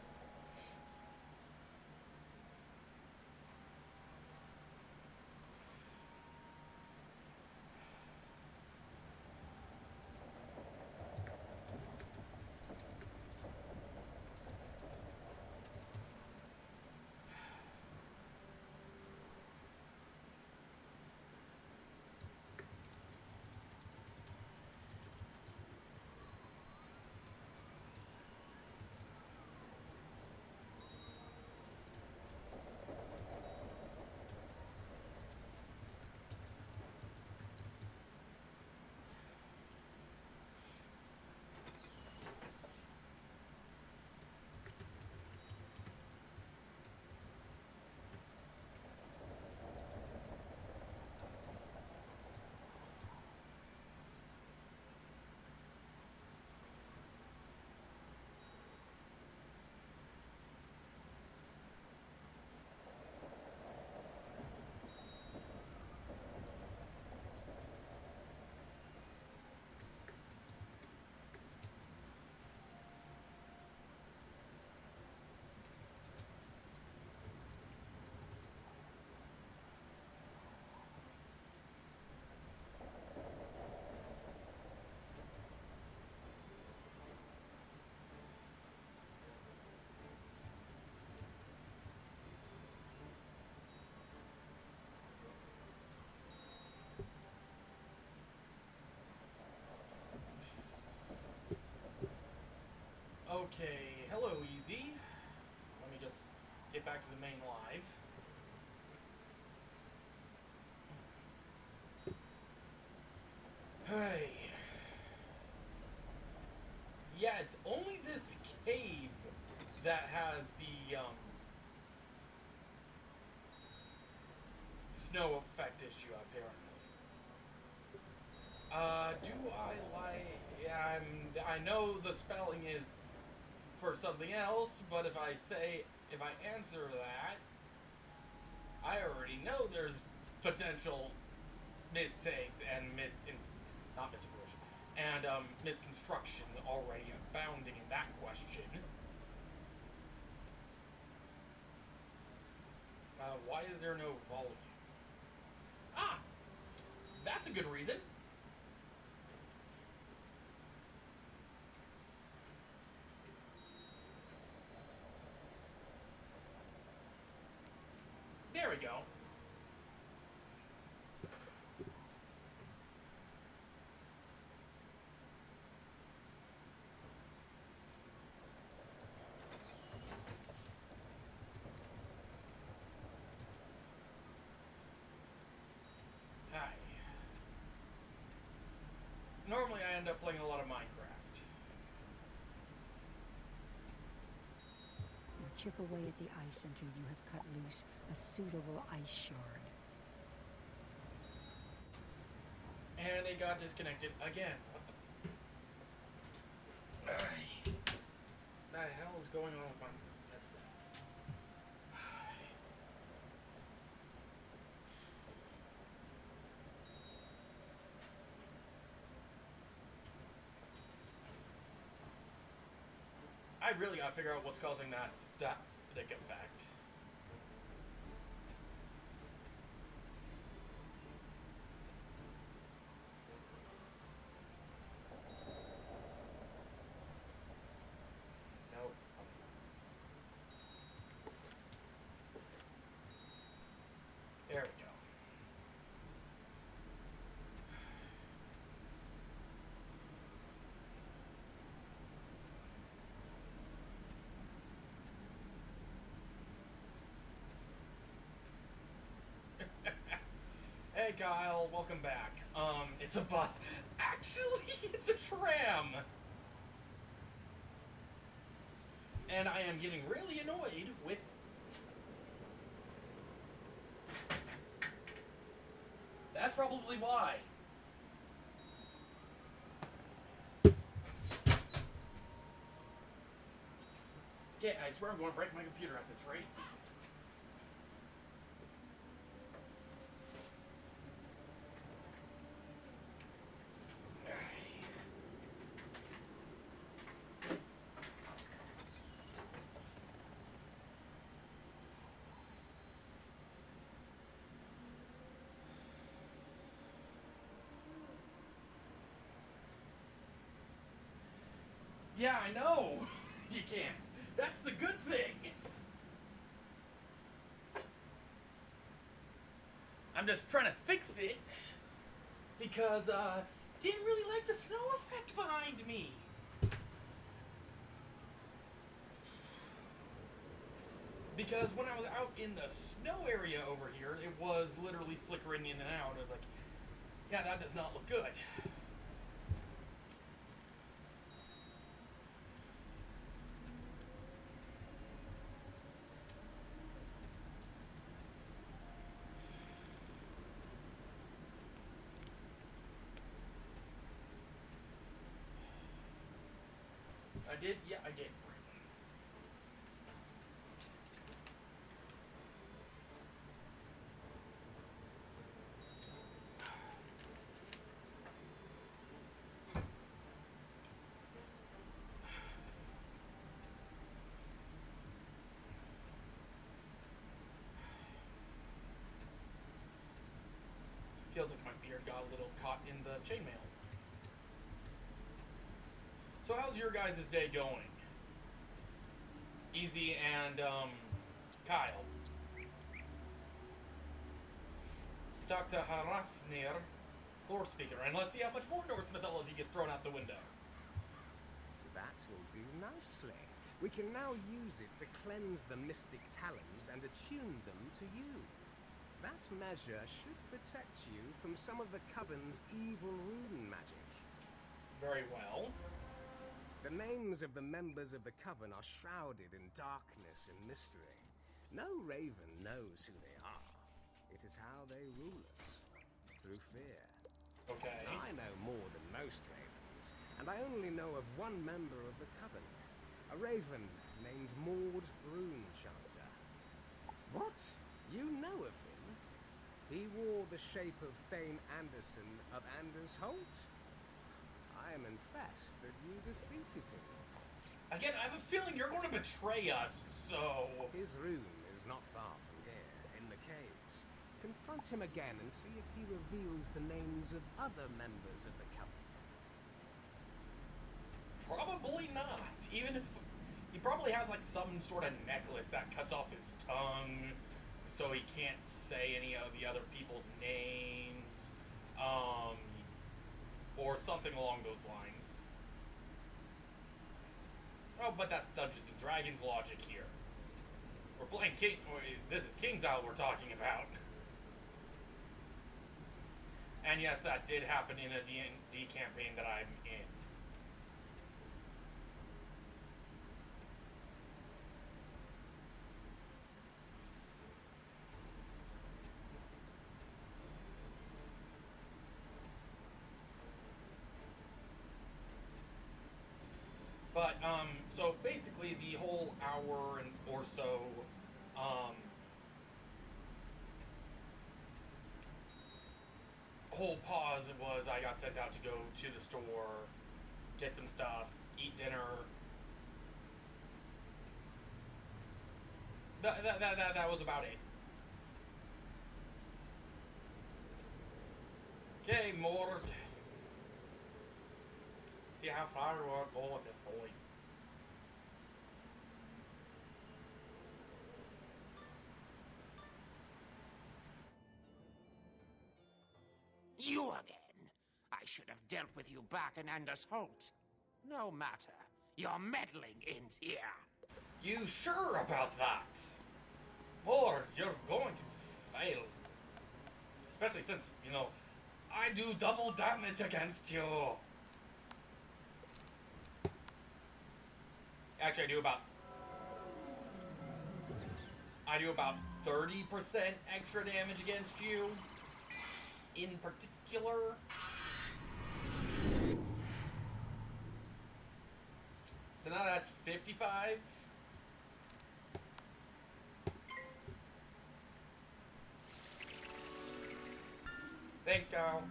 Okay, hello, Easy. Let me just get back to the main live. Hey. Yeah, it's only this cave that has the snow effect issue, apparently. Do I like... I know the spelling is for something else, but if I answer that, I already know there's potential mistakes and misconstruction already abounding in that question. Why is there no volume? Ah! That's a good reason. There we go. Hi. Normally I end up playing a lot of Minecraft. You chip away at the ice until you have cut loose a suitable ice shard. And it got disconnected again. What the hell is going on with my headset? I really gotta figure out what's causing that static effect. Nope. There we go. Hey Kyle, welcome back. It's a bus. Actually, it's a tram! And I am getting really annoyed with... That's probably why. Okay, I swear I'm going to break my computer at this rate. Yeah, I know. You can't. That's the good thing. I'm just trying to fix it because didn't really like the snow effect behind me. Because when I was out in the snow area over here, it was literally flickering in and out. I was like, yeah, that does not look good. I did? Yeah, I did. Feels like my beard got a little caught in the chainmail. So how's your guys' day going? Easy and, Kyle. Let's talk to Harafnir, lore speaker, and let's see how much more Norse mythology gets thrown out the window. That will do nicely. We can now use it to cleanse the mystic talons and attune them to you. That measure should protect you from some of the Coven's evil rune magic. Very well. The names of the members of the Coven are shrouded in darkness and mystery. No raven knows who they are. It is how they rule us, through fear. Okay. I know more than most ravens, and I only know of one member of the Coven, a raven named Maud Runechanter. What? You know of him? He wore the shape of Thane Anderson of Andersholt? I am impressed that you defeated him. Again, I have a feeling you're going to betray us, so... His rune is not far from here, in the caves. Confront him again and see if he reveals the names of other members of the Coven. Probably not. Even if... He probably has, like, some sort of necklace that cuts off his tongue, so he can't say any of the other people's names. Or something along those lines. Oh, but that's Dungeons and Dragons logic here. We're playing King... This is King's Isle we're talking about. And yes, that did happen in a D&D campaign that I'm in. But, so basically the whole hour and or so, whole pause was I got sent out to go to the store, get some stuff, eat dinner. That was about it. Okay, more. See how far we'll go at this point. You again? I should have dealt with you back in Andersholt. No matter. Your meddling ends here. You sure about that? Or you're going to fail. Especially since, you know, I do double damage against you. Actually, I do about 30% extra damage against you. In particular. So now that's 55. Thanks, Kyle.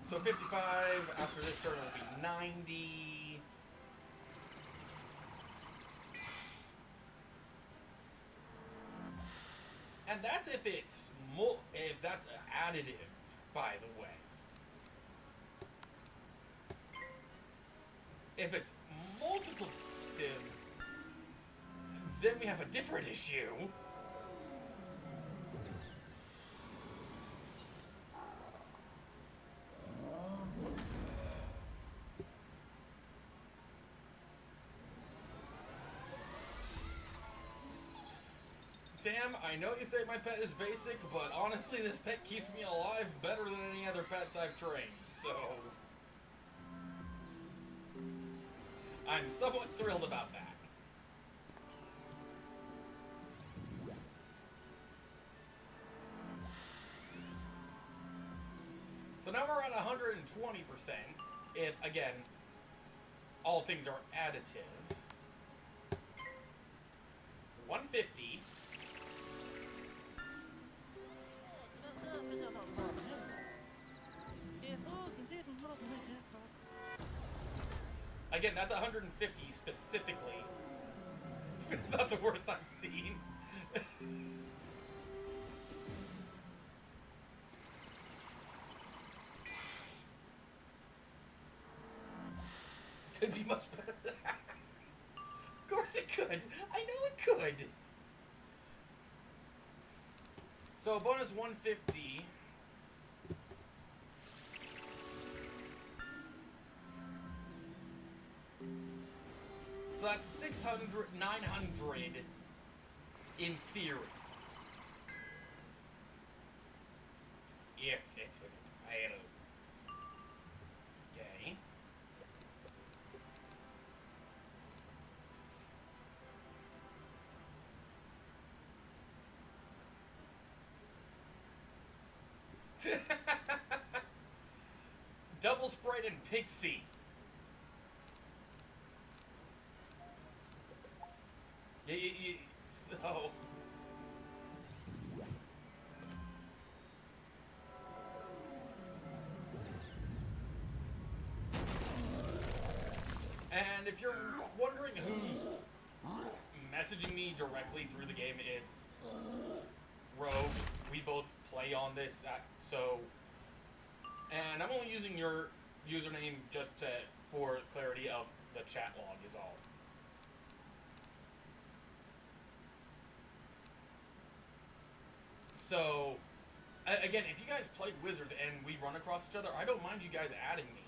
So 55, after this turn it'll be 90. And that's if it's if that's additive, by the way. If it's multiplicative, then we have a different issue. Sam, I know you say my pet is basic, but honestly this pet keeps me alive better than any other pets I've trained, so... I'm somewhat thrilled about that. So now we're at 120%, if, again, all things are additive. 150. Again, that's 150 specifically. It's not the worst I've seen. Could be much better. Of course it could. I know it could. So bonus 150. So that's 600, 900 in theory. If it's with a title. Okay. Double Sprite and Pixie. So... And if you're wondering who's messaging me directly through the game, it's Rogue. We both play on this, so... And I'm only using your username just for clarity of the chat log is all. So, again, if you guys play Wizards and we run across each other, I don't mind you guys adding me.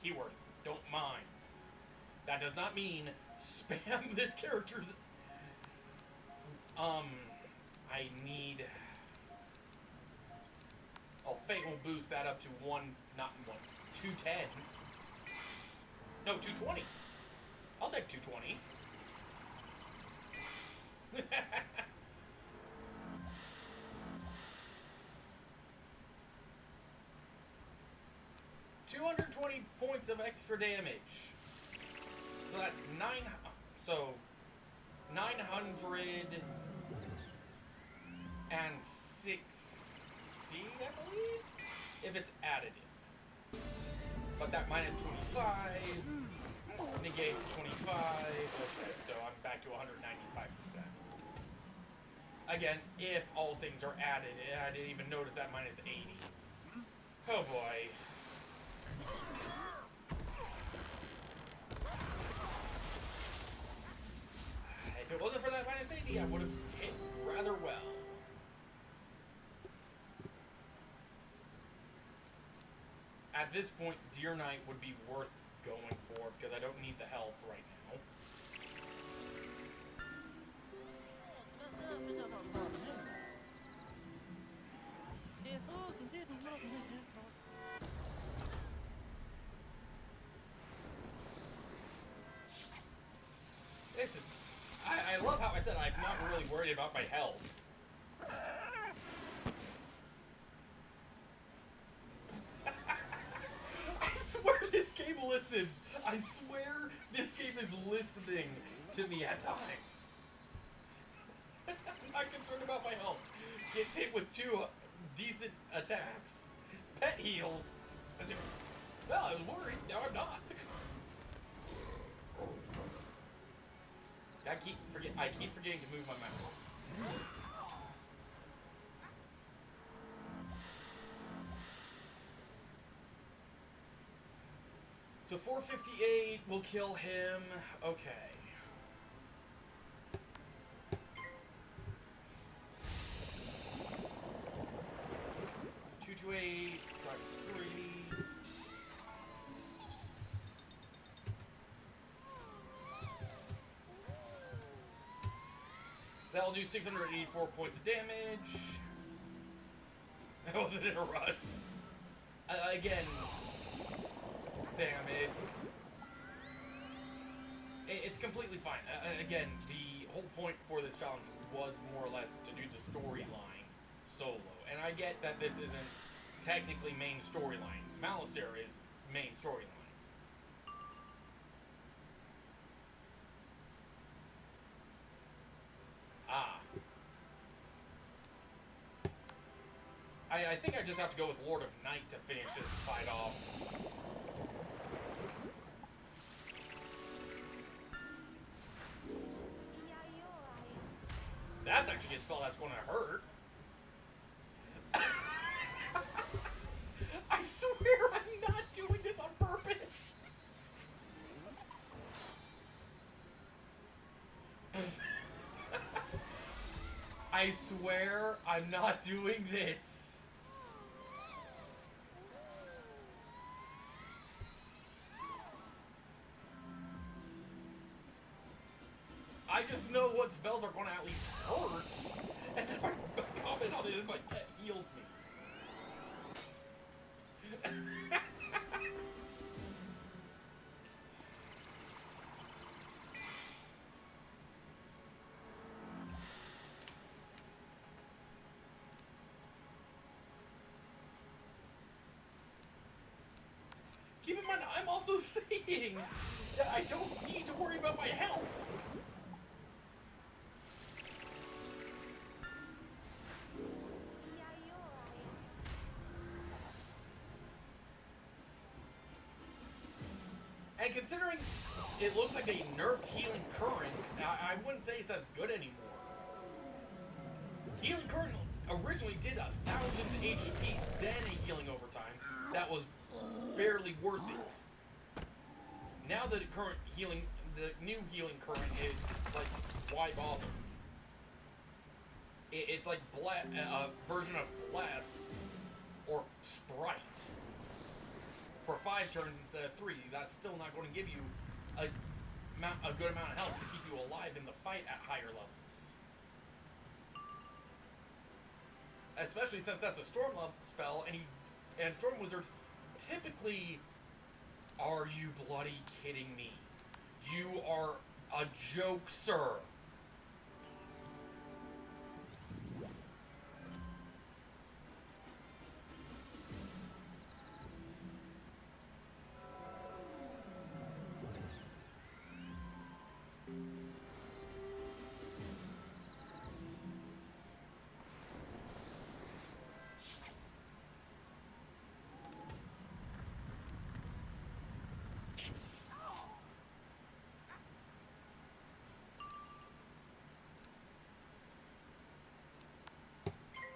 Keyword, don't mind. That does not mean spam this character's... I need... Oh, Fate will boost that up to 210. No, 220. I'll take 220. $220 points of extra damage. So that's 960, I believe, if it's added in. But that minus 25 negates 25. Okay, so I'm back to 195%. Again, if all things are added, I didn't even notice that minus 80. Oh boy. If it wasn't for that minus 80, I would have hit rather well. At this point, Deer Knight would be worth going for because I don't need the health right now. This is... I love how I said I'm not really worried about my health. I swear this game listens. I swear this game is listening to me at times. I'm not concerned about my health. Gets hit with 2 decent attacks. Pet heals. Well, I was worried. Now I'm not. I keep forgetting to move my mouse. So 458 will kill him. Okay. Two to 8 times 3. That'll do 684 points of damage. I wasn't in a rush. Again, Sam, it's completely fine. Again, the whole point for this challenge was more or less to do the storyline solo. And I get that this isn't technically main storyline. Malastare is main storyline. I think I just have to go with Lord of Night to finish this fight off. That's actually a spell that's going to hurt. I swear I'm not doing this on purpose. I swear I'm not doing this. I just know what spells are going to at least hurt, and then I comment on it and my pet heals me. mind, I'm also saying that I don't need to worry about my health. And considering it looks like a nerfed healing current, I wouldn't say it's as good anymore. Healing current originally did 1,000 HP, then a healing overtime that was barely worth it. Now the current healing, the new healing current is like, why bother? It's like a version of Bless or Sprite for 5 turns instead of 3. That's still not going to give you a good amount of health to keep you alive in the fight at higher levels. Especially since that's a storm spell, and storm wizards typically. Are you bloody kidding me? You are a joke, sir.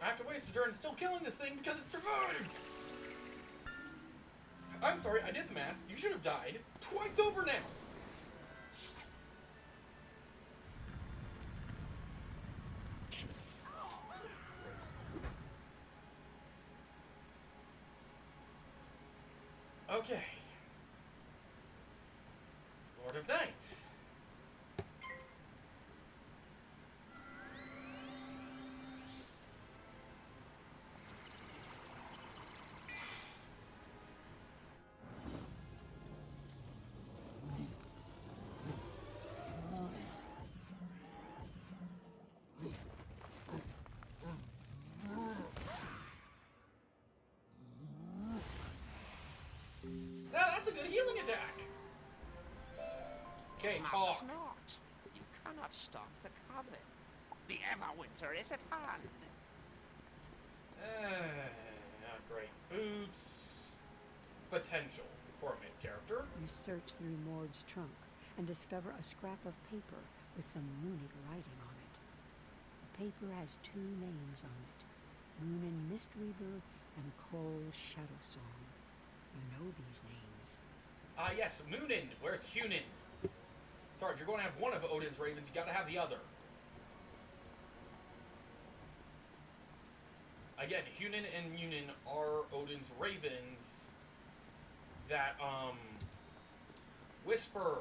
I have to waste a turn still killing this thing because it survived! I'm sorry, I did the math. You should have died twice over now! Okay. Lord of Night. That's a good healing attack. Okay, talk. Matters not. You cannot stop the coven. The Everwinter is at hand. Not great. Boots. Potential for a mid character. You search through Mord's trunk and discover a scrap of paper with some runic writing on it. The paper has 2 names on it, Moonin Mistweaver and Kroll Shadowsong. You know these names. Yes, Moonin. Where's Hunin? Sorry, if you're going to have one of Odin's ravens, you gotta have the other. Again, Hunin and Munin are Odin's ravens that, whisper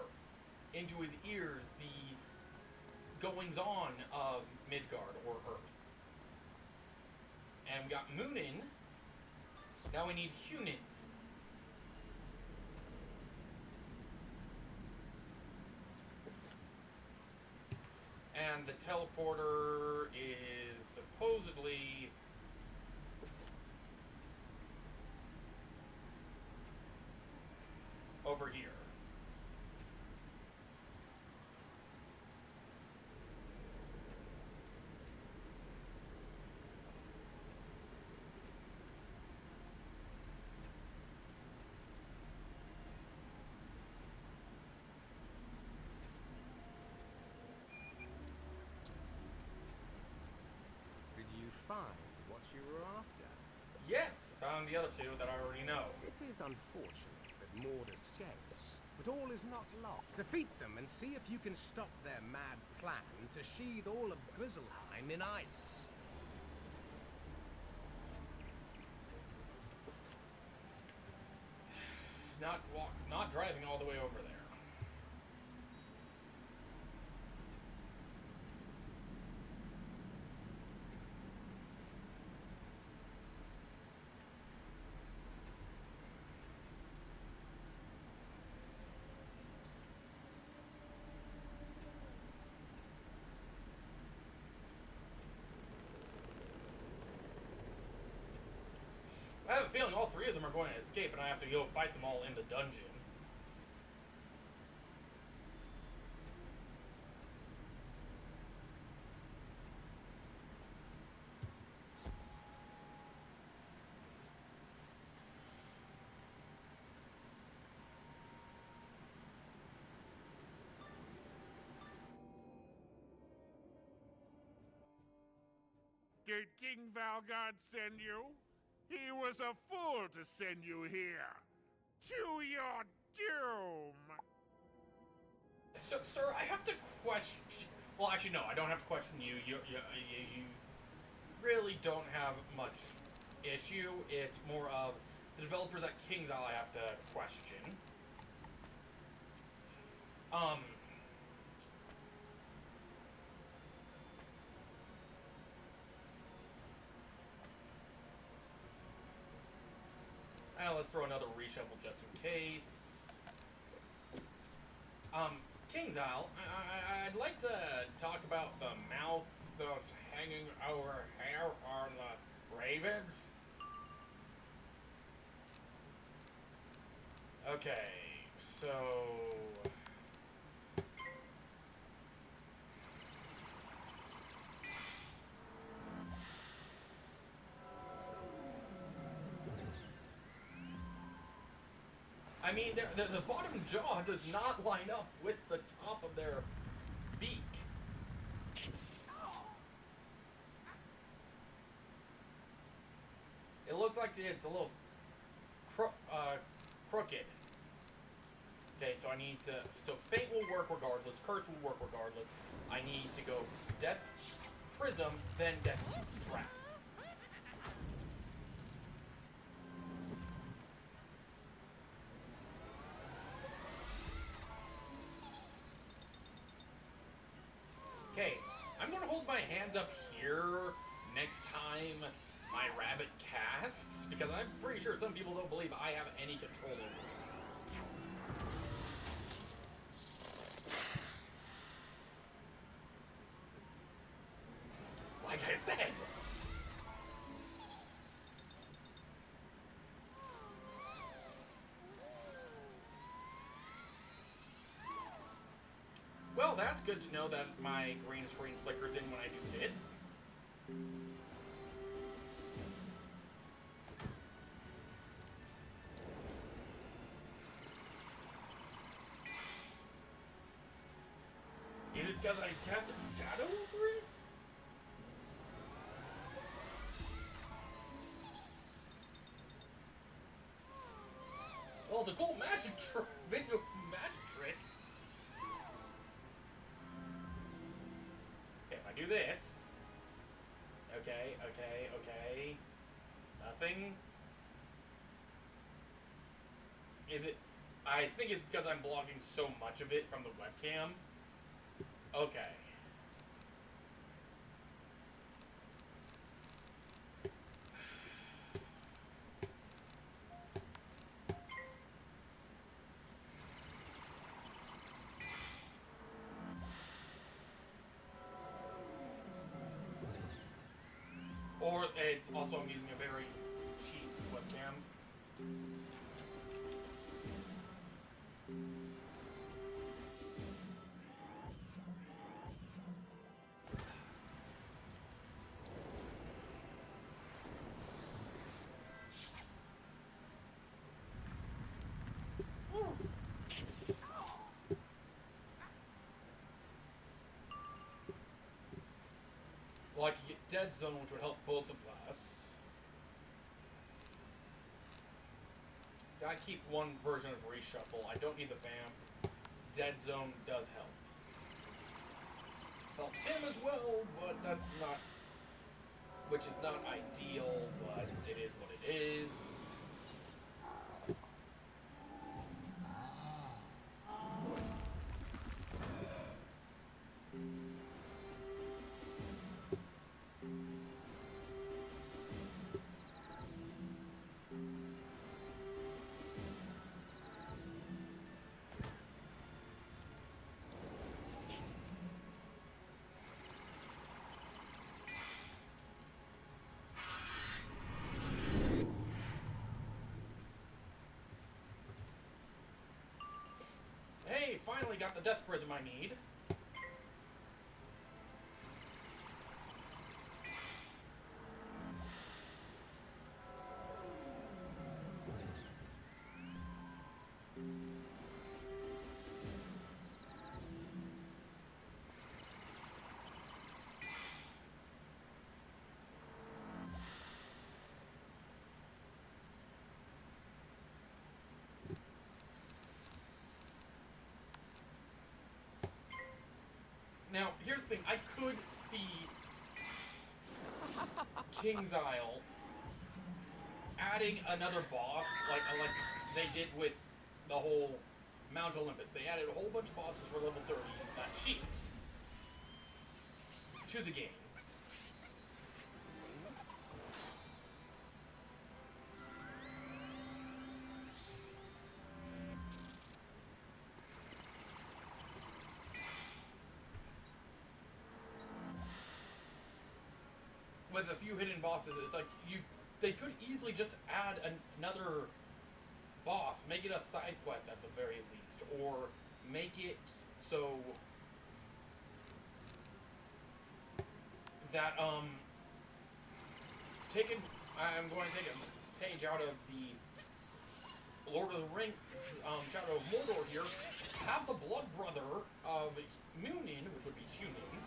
into his ears the goings-on of Midgard or Earth. And we got Moonin. Now we need Hunin. And the teleporter is supposedly over here. Did you find what you were after? Yes, found the other 2 that I already know. It is unfortunate that Maud escapes, but all is not lost. Defeat them and see if you can stop their mad plan to sheathe all of Grizzleheim in ice. Not driving all the way over there. I have a feeling feeling all three of them are going to escape, and I have to go fight them all in the dungeon. Did King Valgard send you? He was a fool to send you here. To your doom! So, sir, I have to question... Well, actually, no, I don't have to question you. You really don't have much issue. It's more of the developers at King's Isle I have to question. Let's throw another reshuffle just in case. King's Isle, I'd like to talk about the mouth that's hanging over here on the raven. Okay, so... I mean, the bottom jaw does not line up with the top of their beak. It looks like it's a little crooked. Okay, so I need to... So Fate will work regardless. Curse will work regardless. I need to go Death Prism, then Death Trap. Okay, I'm going to hold my hands up here next time my rabbit casts, because I'm pretty sure some people don't believe I have any control over it. Like I said! Well, that's good to know that my green screen flickers in when I do this. Is it because I cast a shadow over it? Well, it's a cool magic video magic trick. Okay, if I do this. Okay. Nothing. Is it... I think it's because I'm blocking so much of it from the webcam. Okay. Or it's also I'm using a very cheap webcam. Well, I could get Dead Zone, which would help both of us. I keep one version of Reshuffle. I don't need the Vamp. Dead Zone does help. Helps him as well, but that's not... Which is not ideal, but it is what it is. finally got the death prism I need. Now, here's the thing. I could see King's Isle adding another boss, like they did with the whole Mount Olympus. They added a whole bunch of bosses for level 30 sheets to the game. With a few hidden bosses, it's like they could easily just add another boss, make it a side quest at the very least, or make it so that I'm going to take a page out of the Lord of the Rings, Shadow of Mordor here. Have the blood brother of Munin, which would be Hunin,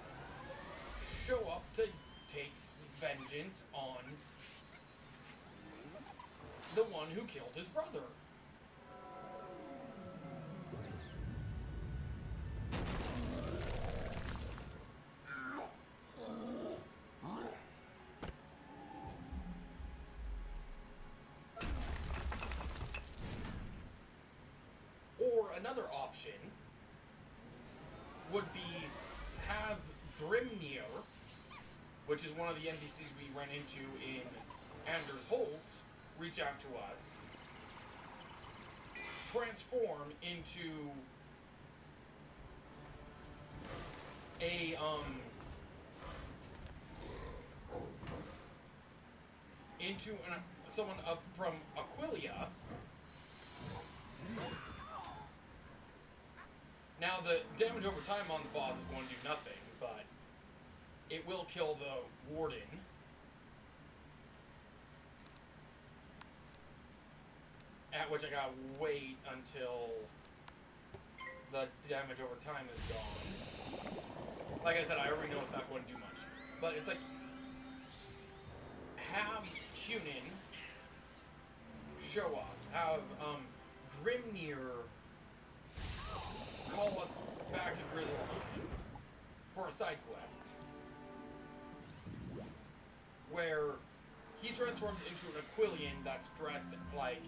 show up to take vengeance on the one who killed his brother. Or another option would be have Grimnir, which is one of the NPCs we ran into in Anders Holt, reach out to us, transform into someone from Aquilia. Now the damage over time on the boss is going to do nothing, but it will kill the warden. At which I gotta wait until the damage over time is gone. Like I said, I already know it's not going to do much. But it's like, have Hunin show up. Have Grimnir call us back to Grizzleheim for a side quest, where he transforms into an Aquilian that's dressed like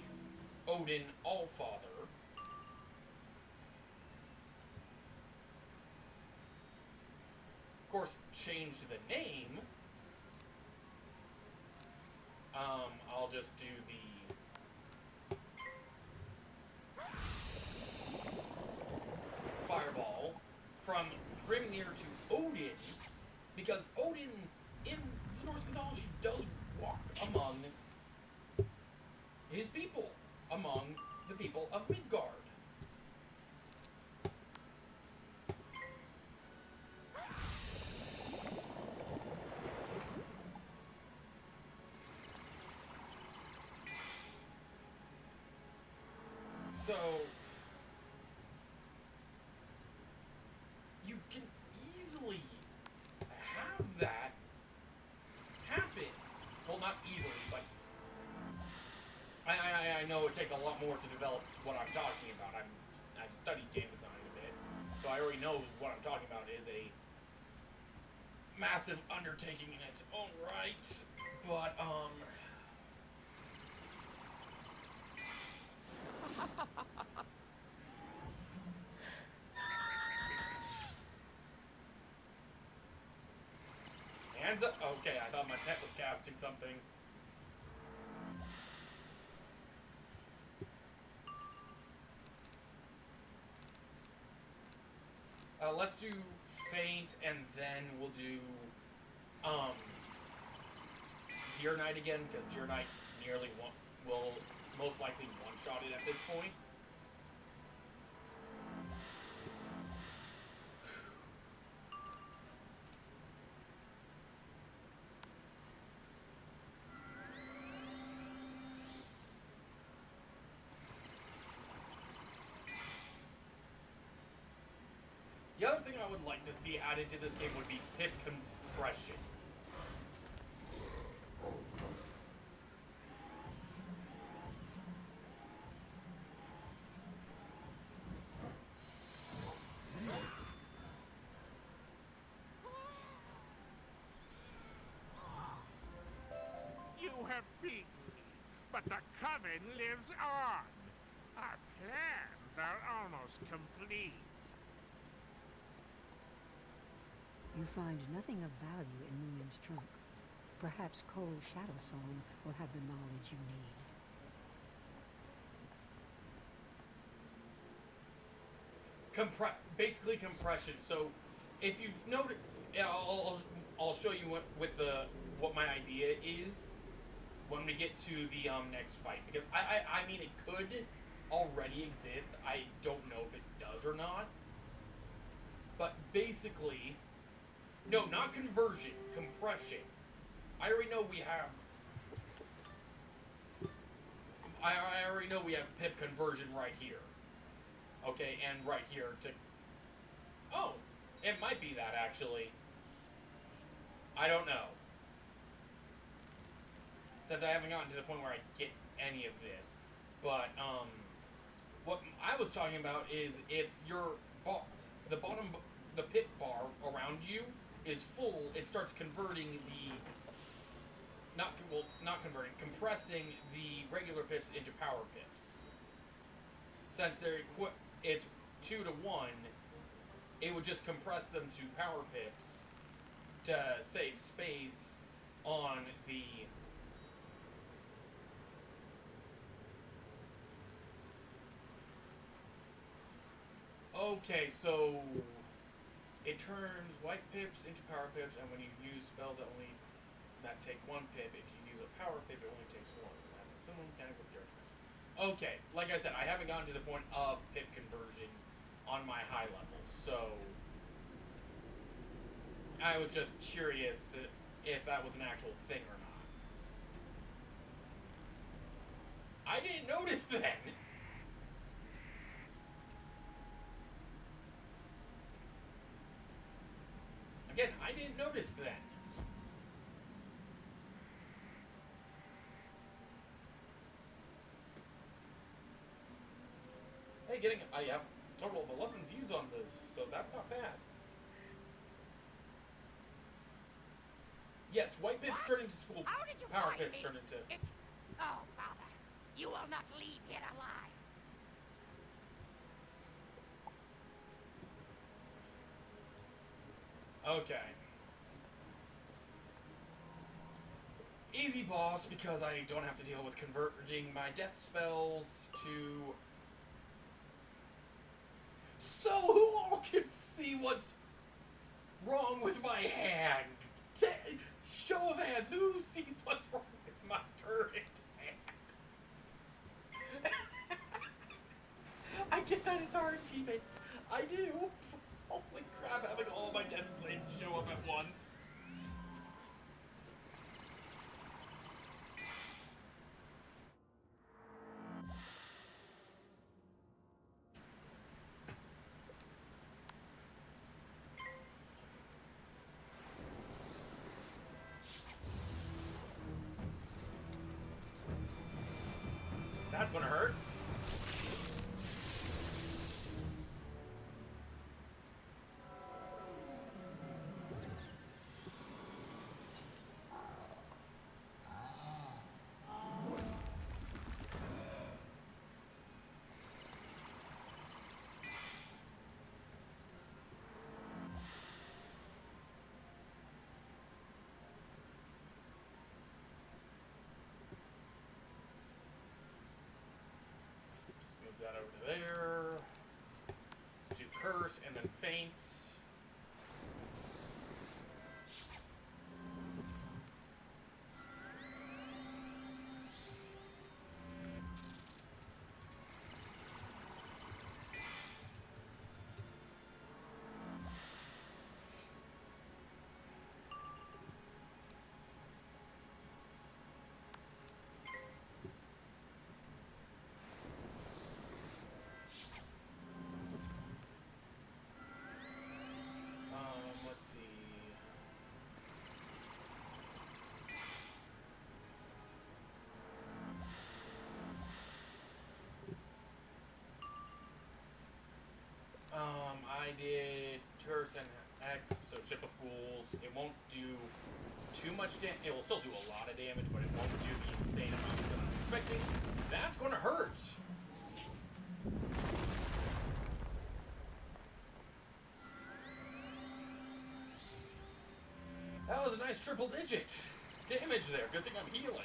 Odin Allfather. Of course, change the name. I'll just do the Fireball from Grimnir to Odin, because Odin in the Norse mythology does walk among his people, among the people of Midgard. So you can easily have that happen. Well, not easily, but I know it takes a lot more to develop what I'm talking about. I've studied game design a bit, so I already know what I'm talking about is a massive undertaking in its own right. But hands up. Okay, I thought my pet was casting something. Let's do Faint, and then we'll do Deer Knight again, because Deer Knight will most likely one-shot it at this point. The other thing I would like to see added to this game would be pip compression. You have beaten me, but the Coven lives on. Our plans are almost complete. You find nothing of value in Moonin's trunk. Perhaps Cold Shadowsong will have the knowledge you need. Basically compression. So, if you've noted, I'll show you what my idea is when we get to the next fight, because I mean it could already exist. I don't know if it does or not. But basically, no, not conversion, compression. I already know we have. I already know we have pip conversion right here. Okay, and right here to. Oh, it might be that actually. I don't know. Since I haven't gotten to the point where I get any of this, but what I was talking about is if your the pip bar around you is full, it starts converting compressing the regular pips into power pips. Since it's 2 to 1, it would just compress them to power pips to save space on the. Okay, so it turns white pips into power pips, and when you use spells that take 1 pip, if you use a power pip, it only takes 1. That's a similar mechanic with the Archmaster. Okay, like I said, I haven't gotten to the point of pip conversion on my high level, so I was just curious if that was an actual thing or not. I didn't notice then! Again, I didn't notice then. Hey, I have a total of 11 views on this, so that's not bad. Yes, white pips turn into school. How did you Power find pips me? turn into. Oh, bother. You will not leave here alive. Okay. Easy boss, because I don't have to deal with converting my death spells to. So who all can see what's wrong with my hand? Show of hands, who sees what's wrong with my current hand? I get that it's RNG based. I do. Holy crap, having all my death blades show up at once. That's gonna hurt. Move that over to there. Let's do curse and then faint. did Curse and X, so Ship of Fools. It won't do too much damage. It will still do a lot of damage, but it won't do the insane amount that I'm expecting. That's going to hurt. That was a nice triple digit damage there. Good thing I'm healing.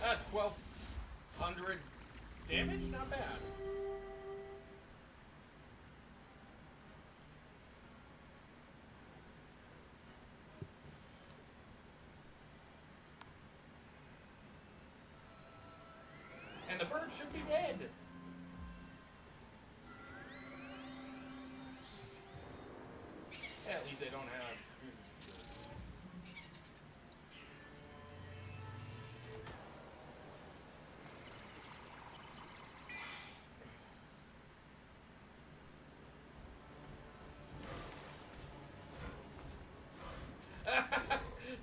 That's 1,200 damage? Not bad. And the bird should be dead. Yeah, at least they don't have fusion shields.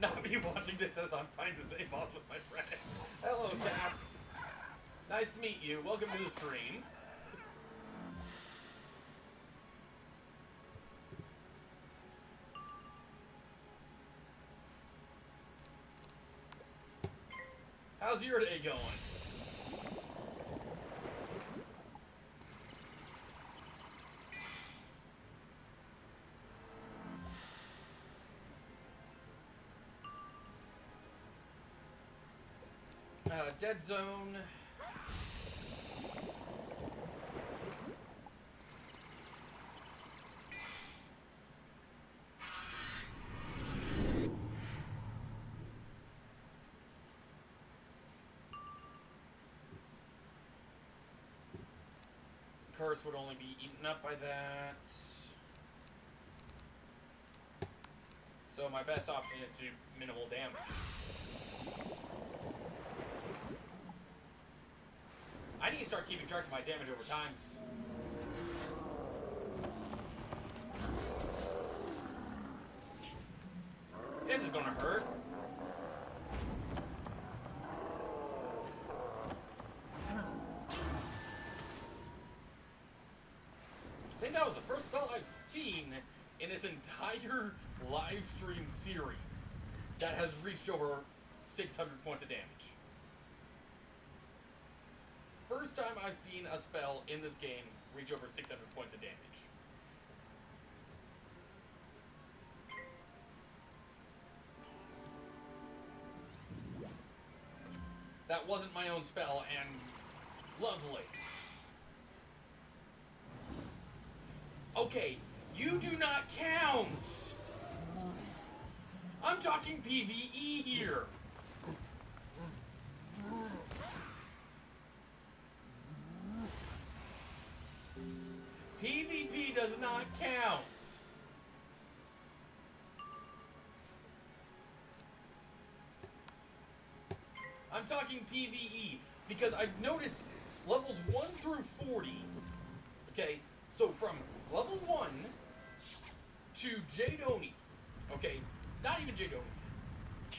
Not me watching this as I'm trying to save boss with my friend. Hello, cats. Nice to meet you. Welcome to the stream. How's your day going? Dead Zone. Curse would only be eaten up by that. So my best option is to do minimal damage. I need to start keeping track of my damage over time. This is gonna hurt. I think that was the first spell I've seen in this entire live stream series that has reached over 600 points of damage. First time I've seen a spell in this game reach over 600 points of damage. That wasn't my own spell, and lovely. Okay, you do not count! I'm talking PvE here! PvP does not count! I'm talking PvE, because I've noticed levels 1 through 40, okay, so from level 1 to Jade Oni, okay, not even Jade Oni,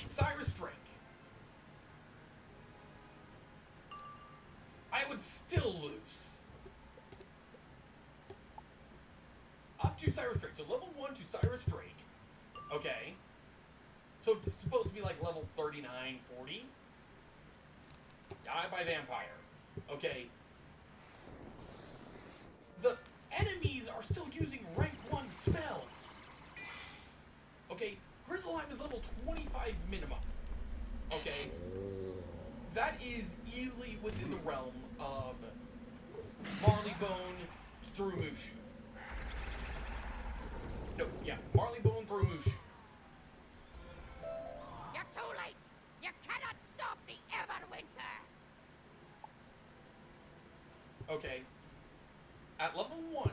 Cyrus Drake, I would still lose. Up to Cyrus Drake, so level 1 to Cyrus Drake, okay, so it's supposed to be like level 39, 40. Die by vampire. Okay. The enemies are still using rank 1 spells. Okay, Grizzleheim is level 25 minimum. Okay. That is easily within the realm of Marleybone through Mushu. No, yeah, Marleybone through Mushu. You're too late! You cannot stop the Everwinter! Okay. At level 1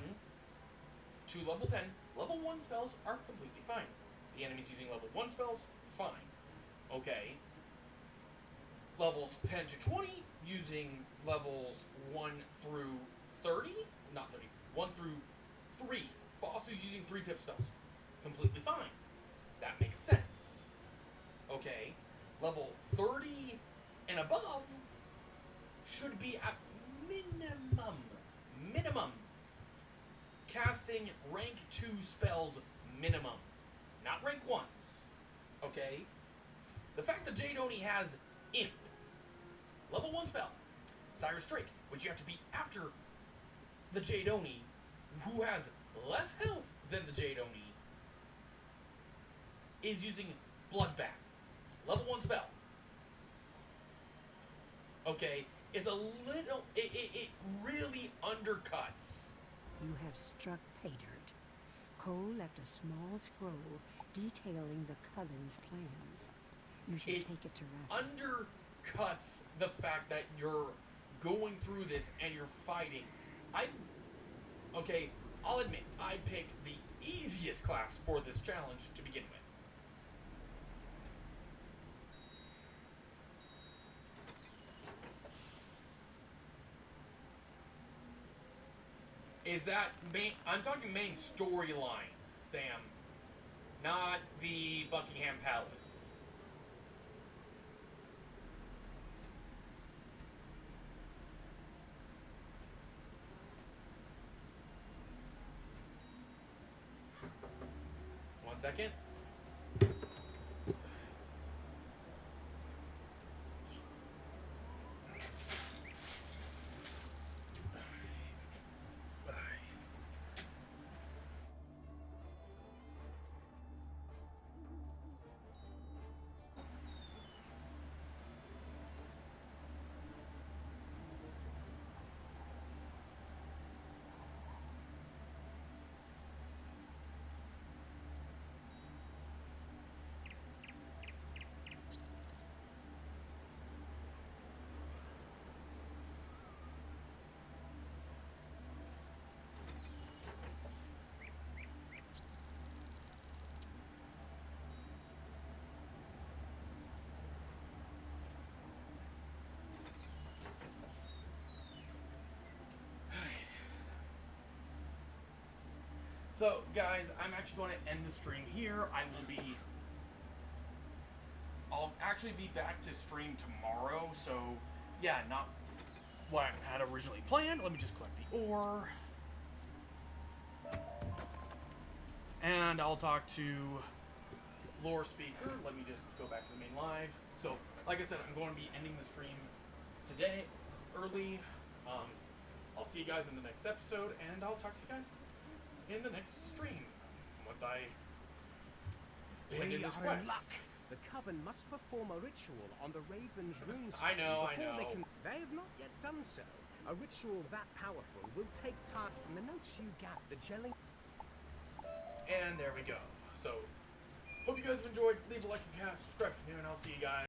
to level 10, level 1 spells are completely fine. The enemies using level 1 spells, fine. Okay. levels 10 to 20 using levels 1 through 30, not 30, 1 through 3 bosses using 3 pip spells. Completely fine. That makes sense. Okay, level 30 and above should be at minimum casting rank 2 spells minimum, not rank 1s. Okay, the fact that Jade only has Imp, level 1 spell, Cyrus Drake, which you have to beat after the Jade Oni, who has less health than the Jade Oni, is using Bloodbath, level 1 spell. Okay, it's a little, it really undercuts. You have struck pay dirt. Cole left a small scroll detailing the Coven's plans. You should take it to Rafa. Undercuts the fact that you're going through this and you're fighting. Okay, I'll admit, I picked the easiest class for this challenge to begin with. Is that main? I'm talking main storyline, Sam, not the Buckingham Palace. One second. So, guys, I'm actually going to end the stream here. I'll actually be back to stream tomorrow, so, yeah, not what I had originally planned. Let me just collect the ore. And I'll talk to Lore Speaker. Let me just go back to the main live. So, like I said, I'm going to be ending the stream today, early. I'll see you guys in the next episode, and I'll talk to you guys in the next stream once I end this quest. The Coven must perform a ritual on the Raven's rune I know. They have not yet done so. A ritual that powerful will take time. From the notes you got, the gelling. And there we go. So, hope you guys have enjoyed. Leave a like if you have, subscribe if you're new, and I'll see you guys.